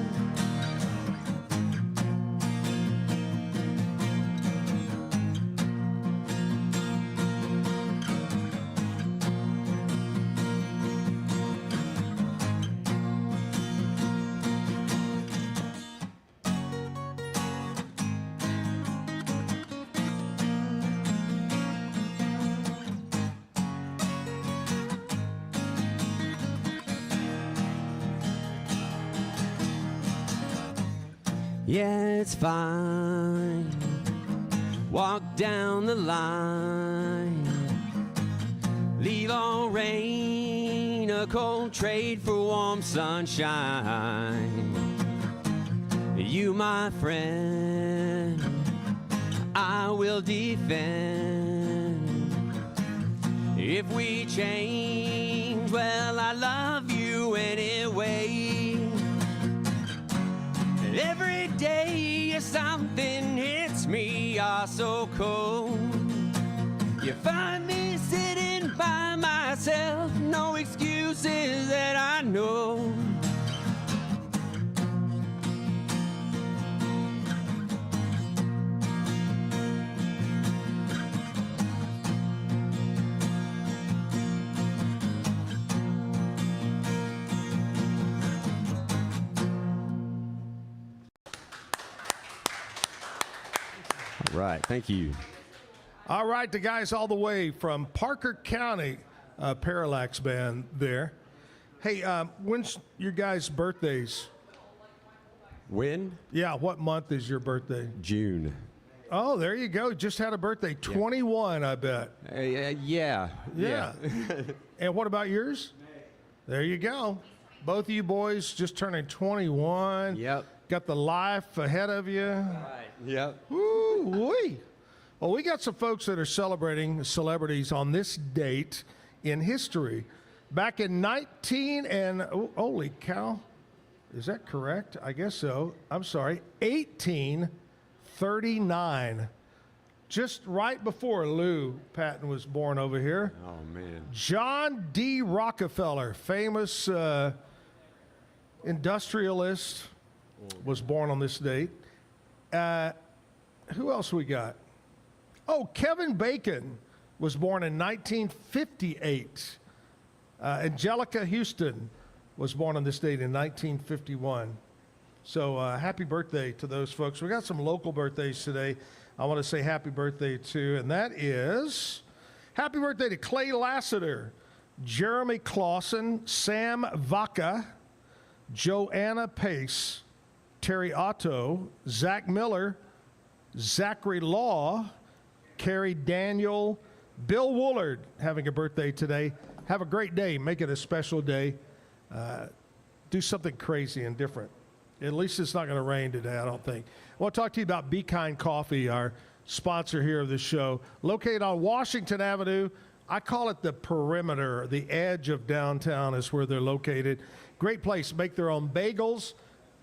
Yeah, it's fine. Walk down the line. Leave all rain, a cold trade for warm sunshine. You, my friend, I will defend. If we change, well, I love you anyway. Every day something hits me, so cold. You find me sitting by myself, no excuses that I know. Right, thank you. All right, the guys all the way from Parker County, Parallax band there. Hey, when's your guys' birthdays? When? Yeah, what month is your birthday? June. Oh, there you go. Just had a birthday. 21, I bet. Yeah. And what about yours? There you go. Both of you boys just turning 21. Yep. Got the life ahead of you. Right. Yep. Woo-wee. Well, we got some folks that are celebrating celebrities on this date in history. Back in holy cow, is that correct? I guess so. I'm sorry, 1839. Just right before Lou Patton was born over here. Oh, man. John D. Rockefeller, famous industrialist, was born on this date. Who else we got? Oh, Kevin Bacon was born in 1958. Angelica Houston was born on this date in 1951. So happy birthday to those folks. We got some local birthdays today. I want to say happy birthday to, and that is happy birthday to Clay Lassiter, Jeremy Clausen, Sam Vaca, Joanna Pace, Terry Otto, Zach Miller, Zachary Law, Carrie Daniel, Bill Woolard having a birthday today. Have a great day. Make it a special day. Do something crazy and different. At least it's not going to rain today, I don't think. I want to talk to you about Be Kind Coffee, our sponsor here of the show. Located on Washington Avenue. I call it the perimeter, the edge of downtown is where they're located. Great place. Make their own bagels,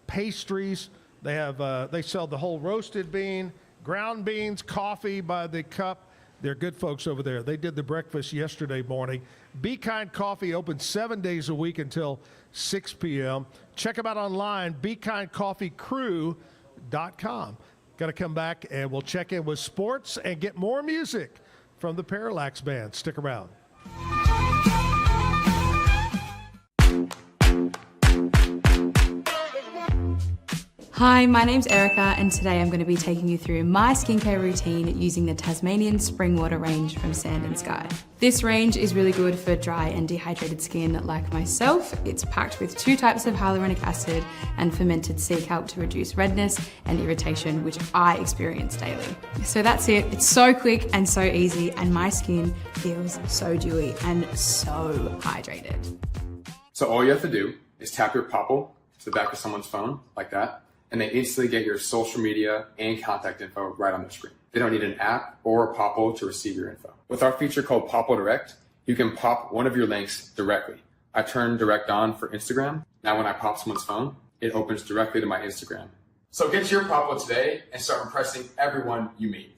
pastries. They have they sell the whole roasted bean, ground beans, coffee by the cup. They're good folks over there. They did the breakfast yesterday morning. Be Kind Coffee open 7 days a week until 6 p.m. Check them out online, BeKindCoffeeCrew.com. Got to come back and we'll check in with sports and get more music from the Parallax Band. Stick around. Hi, my name's Erica, and today I'm going to be taking you through my skincare routine using the Tasmanian Spring Water range from Sand and Sky. This range is really good for dry and dehydrated skin like myself. It's packed with 2 types of hyaluronic acid and fermented sea kelp to reduce redness and irritation, which I experience daily. So that's it. It's so quick and so easy, and my skin feels so dewy and so hydrated. So all you have to do is tap your Popple to the back of someone's phone, like that, and they instantly get your social media and contact info right on their screen. They don't need an app or a Popple to receive your info. With our feature called Popple Direct, you can pop one of your links directly. I turn Direct on for Instagram. Now when I pop someone's phone, it opens directly to my Instagram. So get your Popple today and start impressing everyone you meet.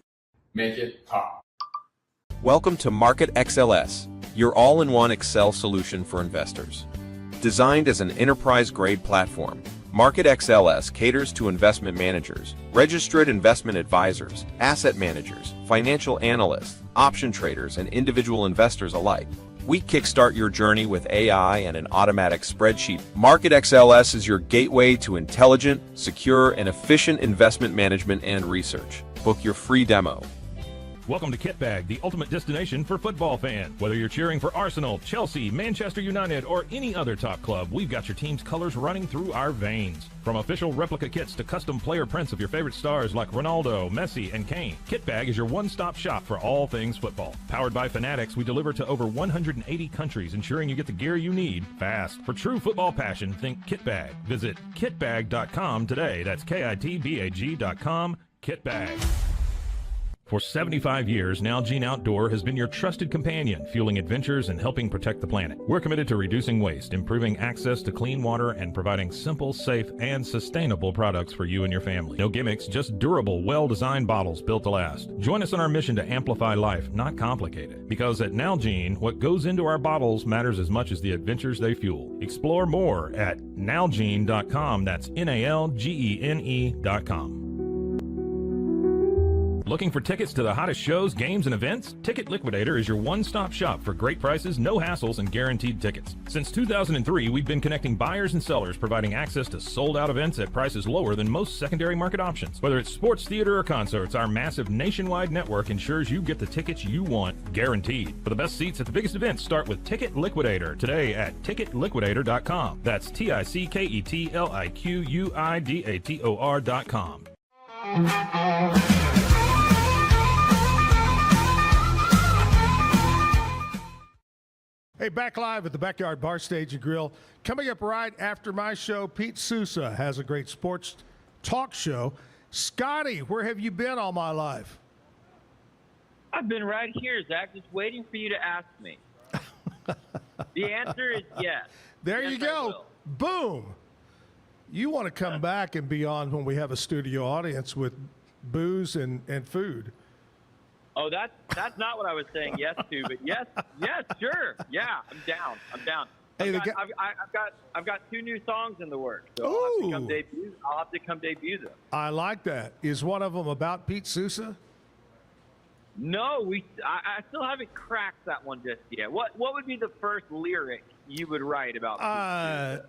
Make it pop. Welcome to Market XLS, your all-in-one Excel solution for investors. Designed as an enterprise-grade platform, Market XLS caters to investment managers, registered investment advisors, asset managers, financial analysts, option traders, and individual investors alike. We kickstart your journey with AI and an automatic spreadsheet. Market XLS is your gateway to intelligent, secure, and efficient investment management and research. Book your free demo. Welcome to Kitbag, the ultimate destination for football fans. Whether you're cheering for Arsenal, Chelsea, Manchester United, or any other top club, we've got your team's colors running through our veins. From official replica kits to custom player prints of your favorite stars like Ronaldo, Messi, and Kane, Kitbag is your one-stop shop for all things football. Powered by Fanatics, we deliver to over 180 countries, ensuring you get the gear you need fast. For true football passion, think Kitbag. Visit kitbag.com today. That's kitbag.com. Kitbag. For 75 years, Nalgene Outdoor has been your trusted companion, fueling adventures and helping protect the planet. We're committed to reducing waste, improving access to clean water, and providing simple, safe, and sustainable products for you and your family. No gimmicks, just durable, well-designed bottles built to last. Join us in our mission to amplify life, not complicate it. Because at Nalgene, what goes into our bottles matters as much as the adventures they fuel. Explore more at nalgene.com. That's NALGENE.com. Looking for tickets to the hottest shows, games, and events? Ticket Liquidator is your one-stop shop for great prices, no hassles, and guaranteed tickets. Since 2003, we've been connecting buyers and sellers, providing access to sold-out events at prices lower than most secondary market options. Whether it's sports, theater, or concerts, our massive nationwide network ensures you get the tickets you want, guaranteed. For the best seats at the biggest events, start with Ticket Liquidator today at ticketliquidator.com. That's TICKETLIQUIDATOR.com. Hey, back live at the Backyard Bar Stage and Grill. Coming up right after my show, Pete Sousa has a great sports talk show. Scotty, where have you been all my life? I've been right here, Zach, just waiting for you to ask me. The answer is yes. There yes, you go. Boom. You want to come back and be on when we have a studio audience with booze and food. Oh, that's not what I was saying yes to, but yes, sure, yeah, I'm down. Hey, I've got 2 new songs in the works, so I'll have to come debut them. I like that. Is one of them about Pete Sousa? No, I still haven't cracked that one just yet. What would be the first lyric you would write about Pete Sousa?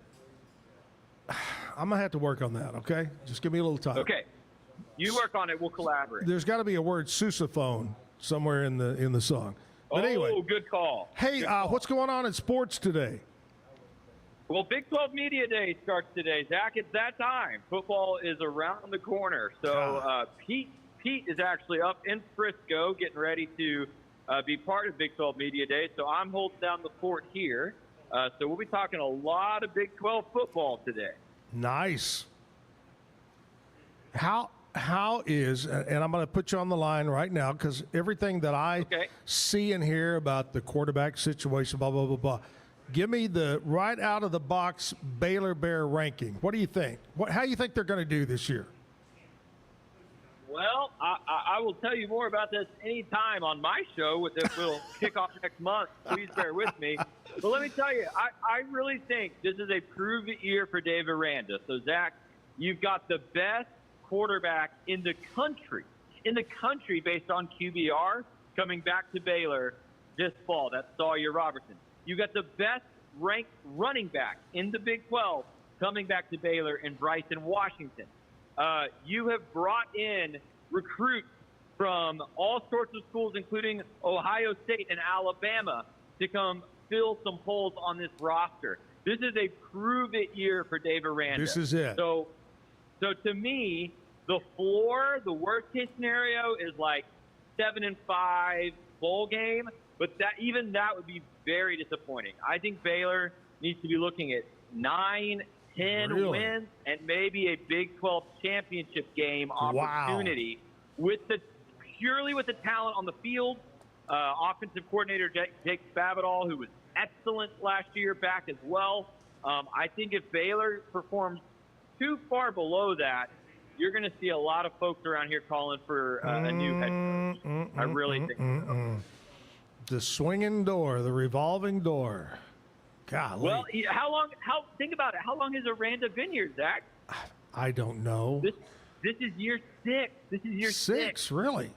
I'm gonna have to work on that. Okay, just give me a little time. Okay. You work on it. We'll collaborate. There's got to be a word sousaphone somewhere in the song. But anyway, good call. Hey, what's going on in sports today? Well, Big 12 Media Day starts today, Zach. It's that time. Football is around the corner. So Pete is actually up in Frisco getting ready to be part of Big 12 Media Day. So I'm holding down the fort here. So we'll be talking a lot of Big 12 football today. Nice. How is, and I'm going to put you on the line right now because everything that I see and hear about the quarterback situation, blah, blah, blah, blah. Give me the right out of the box Baylor Bear ranking. What do you think? How do you think they're going to do this year? Well, I will tell you more about this anytime on my show that will kick off next month. Please bear with me. But let me tell you, I really think this is a prove-it year for Dave Aranda. So, Zach, you've got the best quarterback in the country based on QBR coming back to Baylor this fall. That's Sawyer Robertson. You got the best ranked running back in the Big 12 coming back to Baylor in Bryson Washington. You have brought in recruits from all sorts of schools, including Ohio State and Alabama, to come fill some holes on this roster. This is a prove-it year for Dave Aranda. This is it. So to me, the floor, the worst-case scenario is like 7-5 bowl game, but that would be very disappointing. I think Baylor needs to be looking at 9, 10 wins and maybe a Big 12 championship game opportunity purely with the talent on the field. Offensive coordinator Jake Spavital, who was excellent last year, back as well. I think if Baylor performs too far below that, you're going to see a lot of folks around here calling for a new head coach. I really think so. The swinging door, the revolving door. Golly. Well, think about it. How long has Aranda been here, Zach? I don't know. This is year 6. This is year 6. Really?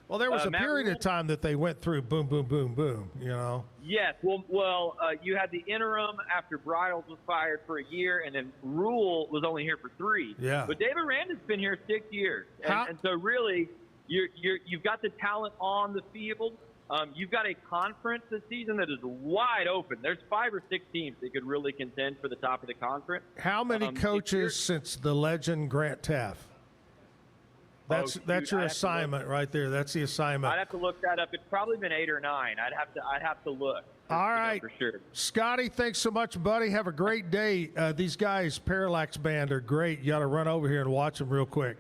Well, there was a period of time that they went through boom, boom, boom, boom, you know? Yes. Well, you had the interim after Bridles was fired for a year, and then Rule was only here for 3. Yeah. But Dave Aranda's been here 6 years. And so really, you've got the talent on the field. You've got a conference this season that is wide open. There's 5 or 6 teams that could really contend for the top of the conference. How many coaches since the legend Grant Teff? That's your assignment right there. That's the assignment. I'd have to look that up. It's probably been 8 or 9. I'd have to look. All right. For sure. Scotty, thanks so much, buddy. Have a great day. These guys, Parallax Band, are great. You got to run over here and watch them real quick.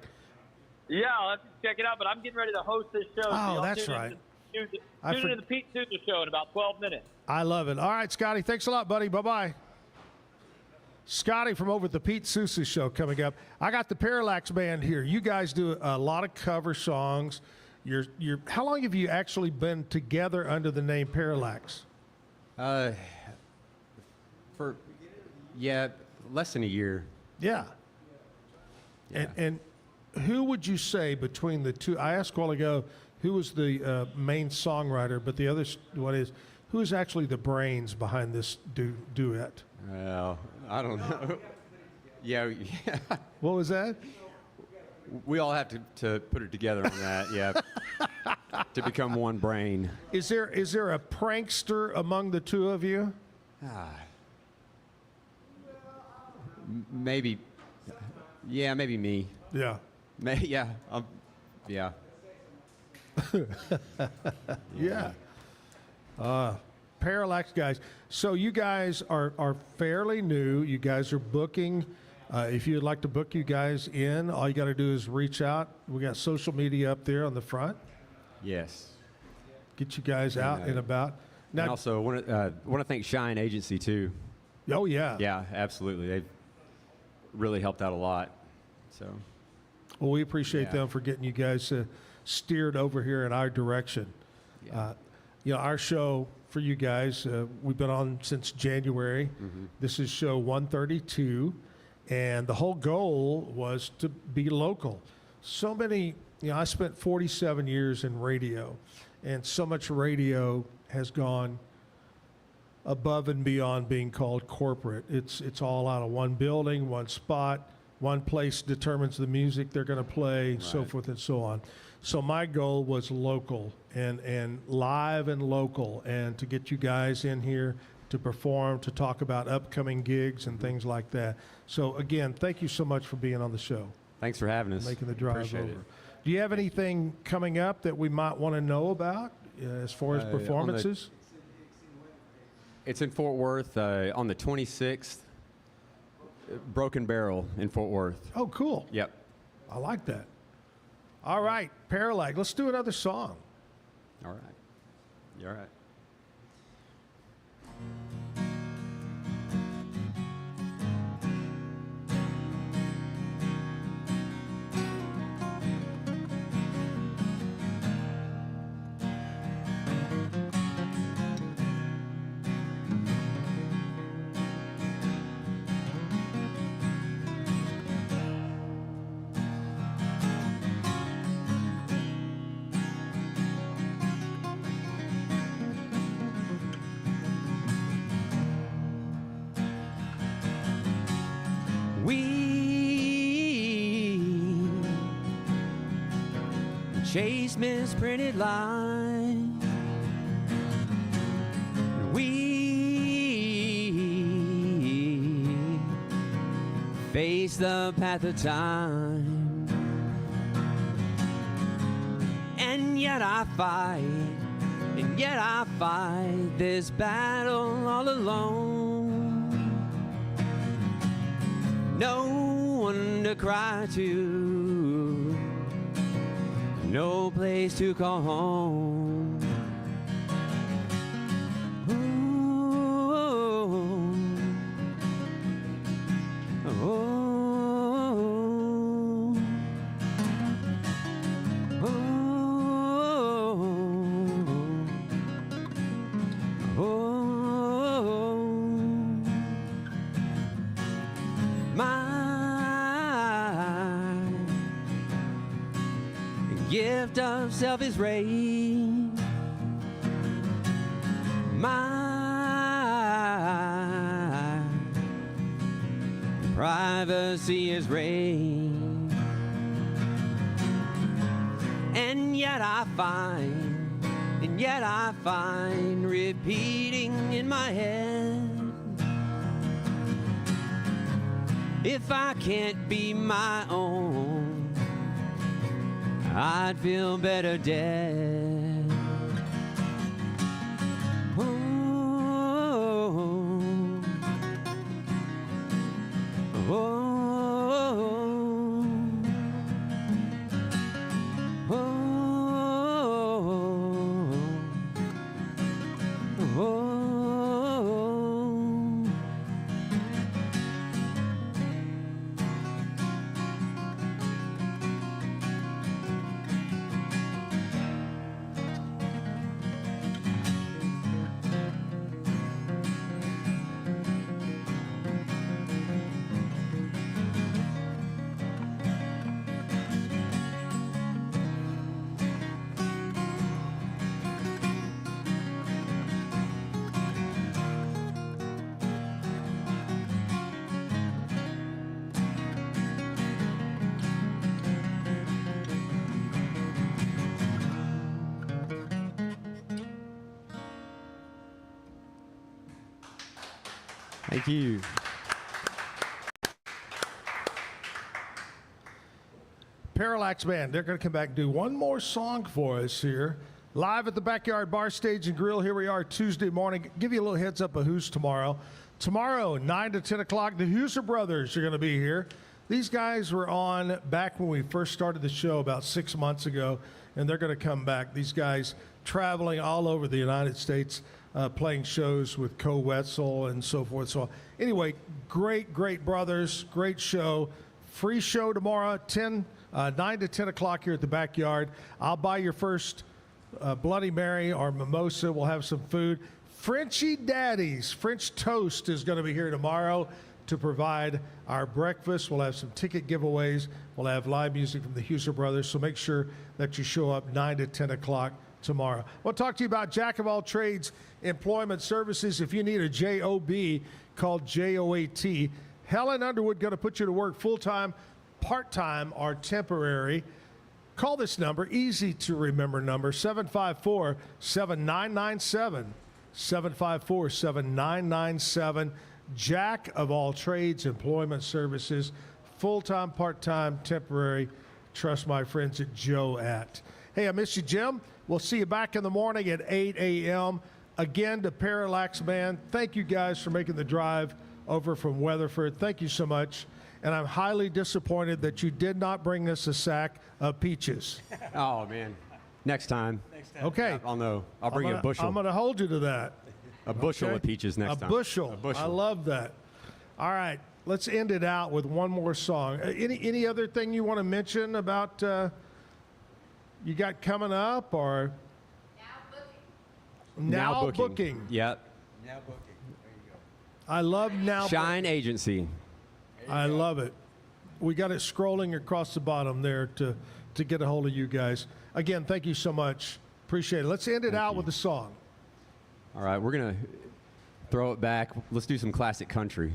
Yeah, I'll have to check it out. But I'm getting ready to host this show. Oh, that's right. Tune into the Pete Sousa Show in about 12 minutes. I love it. All right, Scotty. Thanks a lot, buddy. Bye-bye. Scotty from over at the Pete Sousa Show coming up. I got the Parallax Band here. You guys do a lot of cover songs. How long have you actually been together under the name Parallax? Less than a year. Yeah. And who would you say between the two? I asked a while ago who was the main songwriter, but the other one is who is actually the brains behind this duet? Well, I don't know. Yeah. What was that? We all have to put it together on that, yeah, to become one brain. Is there a prankster among the two of you? Maybe. Yeah, maybe me. Yeah. Yeah. Yeah. Yeah. Parallax guys. So you guys are fairly new. You guys are booking. If you'd like to book you guys in, all you got to do is reach out. We got social media up there on the front. Yes. Get you guys out and about. Now, and also, want to thank Shine Agency too. Oh yeah. Yeah, absolutely. They've really helped out a lot. So. Well, we appreciate them for getting you guys steered over here in our direction. Yeah. Our show for you guys, we've been on since January. Mm-hmm. This is show 132, and the whole goal was to be local. So many, I spent 47 years in radio, and so much radio has gone above and beyond being called corporate. It's all out of one building, one spot, one place determines the music they're going to play, right. So forth and so on. So my goal was local and live and local, and to get you guys in here to perform, to talk about upcoming gigs and things like that. So again, thank you so much for being on the show. Thanks for having us. Making the drive Appreciate over. It. Do you have anything coming up that we might want to know about as far as performances? It's in Fort Worth on the 26th. Broken Barrel in Fort Worth. Oh, cool. Yep. I like that. All right, Parallax. Let's do another song. All right. You're all right. chase misprinted lines. We face the path of time, and yet I fight, this battle all alone. No one to cry to, no place to call home. Gift of self is raised. My privacy is raised. And yet I find repeating in my head, if I can't be my own, I'd feel better dead. Thank you. Parallax Band, they're going to come back and do one more song for us here. Live at the Backyard Bar Stage and Grill. Here we are Tuesday morning. Give you a little heads up of who's tomorrow. Tomorrow, 9 to 10 o'clock, the Huser Brothers are going to be here. These guys were on back when we first started the show about 6 months ago, and they're going to come back. These guys traveling all over the United States, playing shows with Co Wetzel and so forth. So anyway, great brothers, great show. Free show tomorrow, 9 to 10 o'clock here at the Backyard. I'll buy your first Bloody Mary or mimosa. We'll have some food. Frenchy Daddy's French Toast is going to be here tomorrow to provide our breakfast. We'll have some ticket giveaways. We'll have live music from the Huser Brothers. So make sure that you show up 9 to 10 o'clock tomorrow. We'll talk to you about Jack of all trades employment services. If you need a job called JOAT, Helen Underwood going to put you to work full-time, part-time, or temporary. Call this number, easy to remember number, 754-7997. 754-7997. Jack of all trades employment services, full-time, part-time, temporary. Trust my friends at JOAT. Hey, I miss you, Jim. We'll see you back in the morning at 8 a.m. Again, to Parallax Band, thank you guys for making the drive over from Weatherford. Thank you so much. And I'm highly disappointed that you did not bring us a sack of peaches. Oh, man. Next time. Okay. I'll know. I'll bring you a bushel. I'm going to hold you to that. A bushel of peaches next time. A bushel. I love that. All right. Let's end it out with one more song. Any other thing you want to mention about you got coming up or? Now booking. Yep. Now booking. There you go. I love Now Shine Agency. I love it. We got it scrolling across the bottom there to get a hold of you guys. Again, thank you so much. Appreciate it. Let's end it out with a song. All right, we're going to throw it back. Let's do some classic country,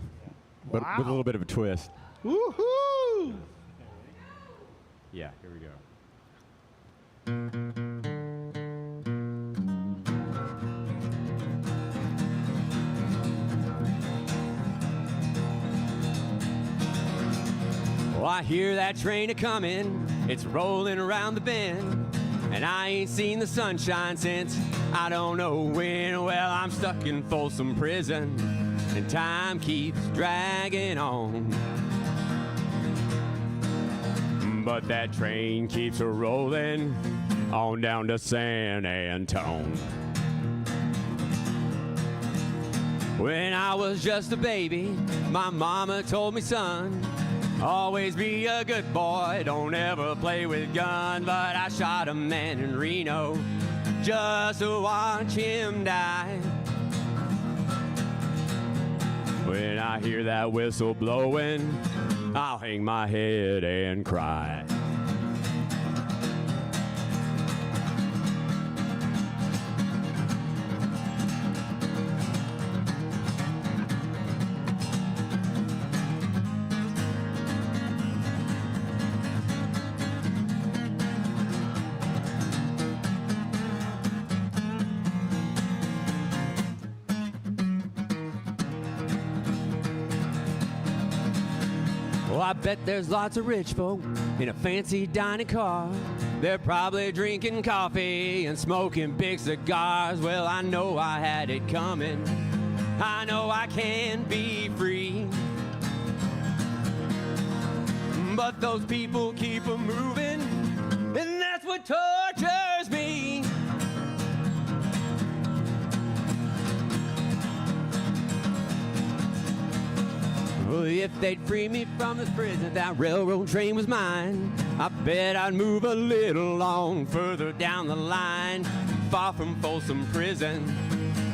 but with a little bit of a twist. Woohoo! Yeah, here we go. Well, I hear that train a-comin', it's rolling around the bend, and I ain't seen the sunshine since I don't know when. Well, I'm stuck in Folsom Prison, and time keeps dragging on. But that train keeps a-rolling on down to San Antone. When I was just a baby, my mama told me, son, always be a good boy, don't ever play with guns. But I shot a man in Reno just to watch him die. When I hear that whistle blowing, I'll hang my head and cry. Well, I bet there's lots of rich folk in a fancy dining car. They're probably drinking coffee and smoking big cigars. Well, I know I had it coming. I know I can be free. But those people keep a moving, and that's what tortures me. Well, if they'd free me from this prison, that railroad train was mine, I bet I'd move a little on further down the line, far from Folsom Prison.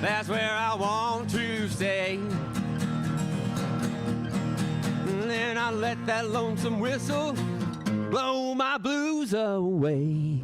That's where I want to stay. And then I let that lonesome whistle blow my blues away.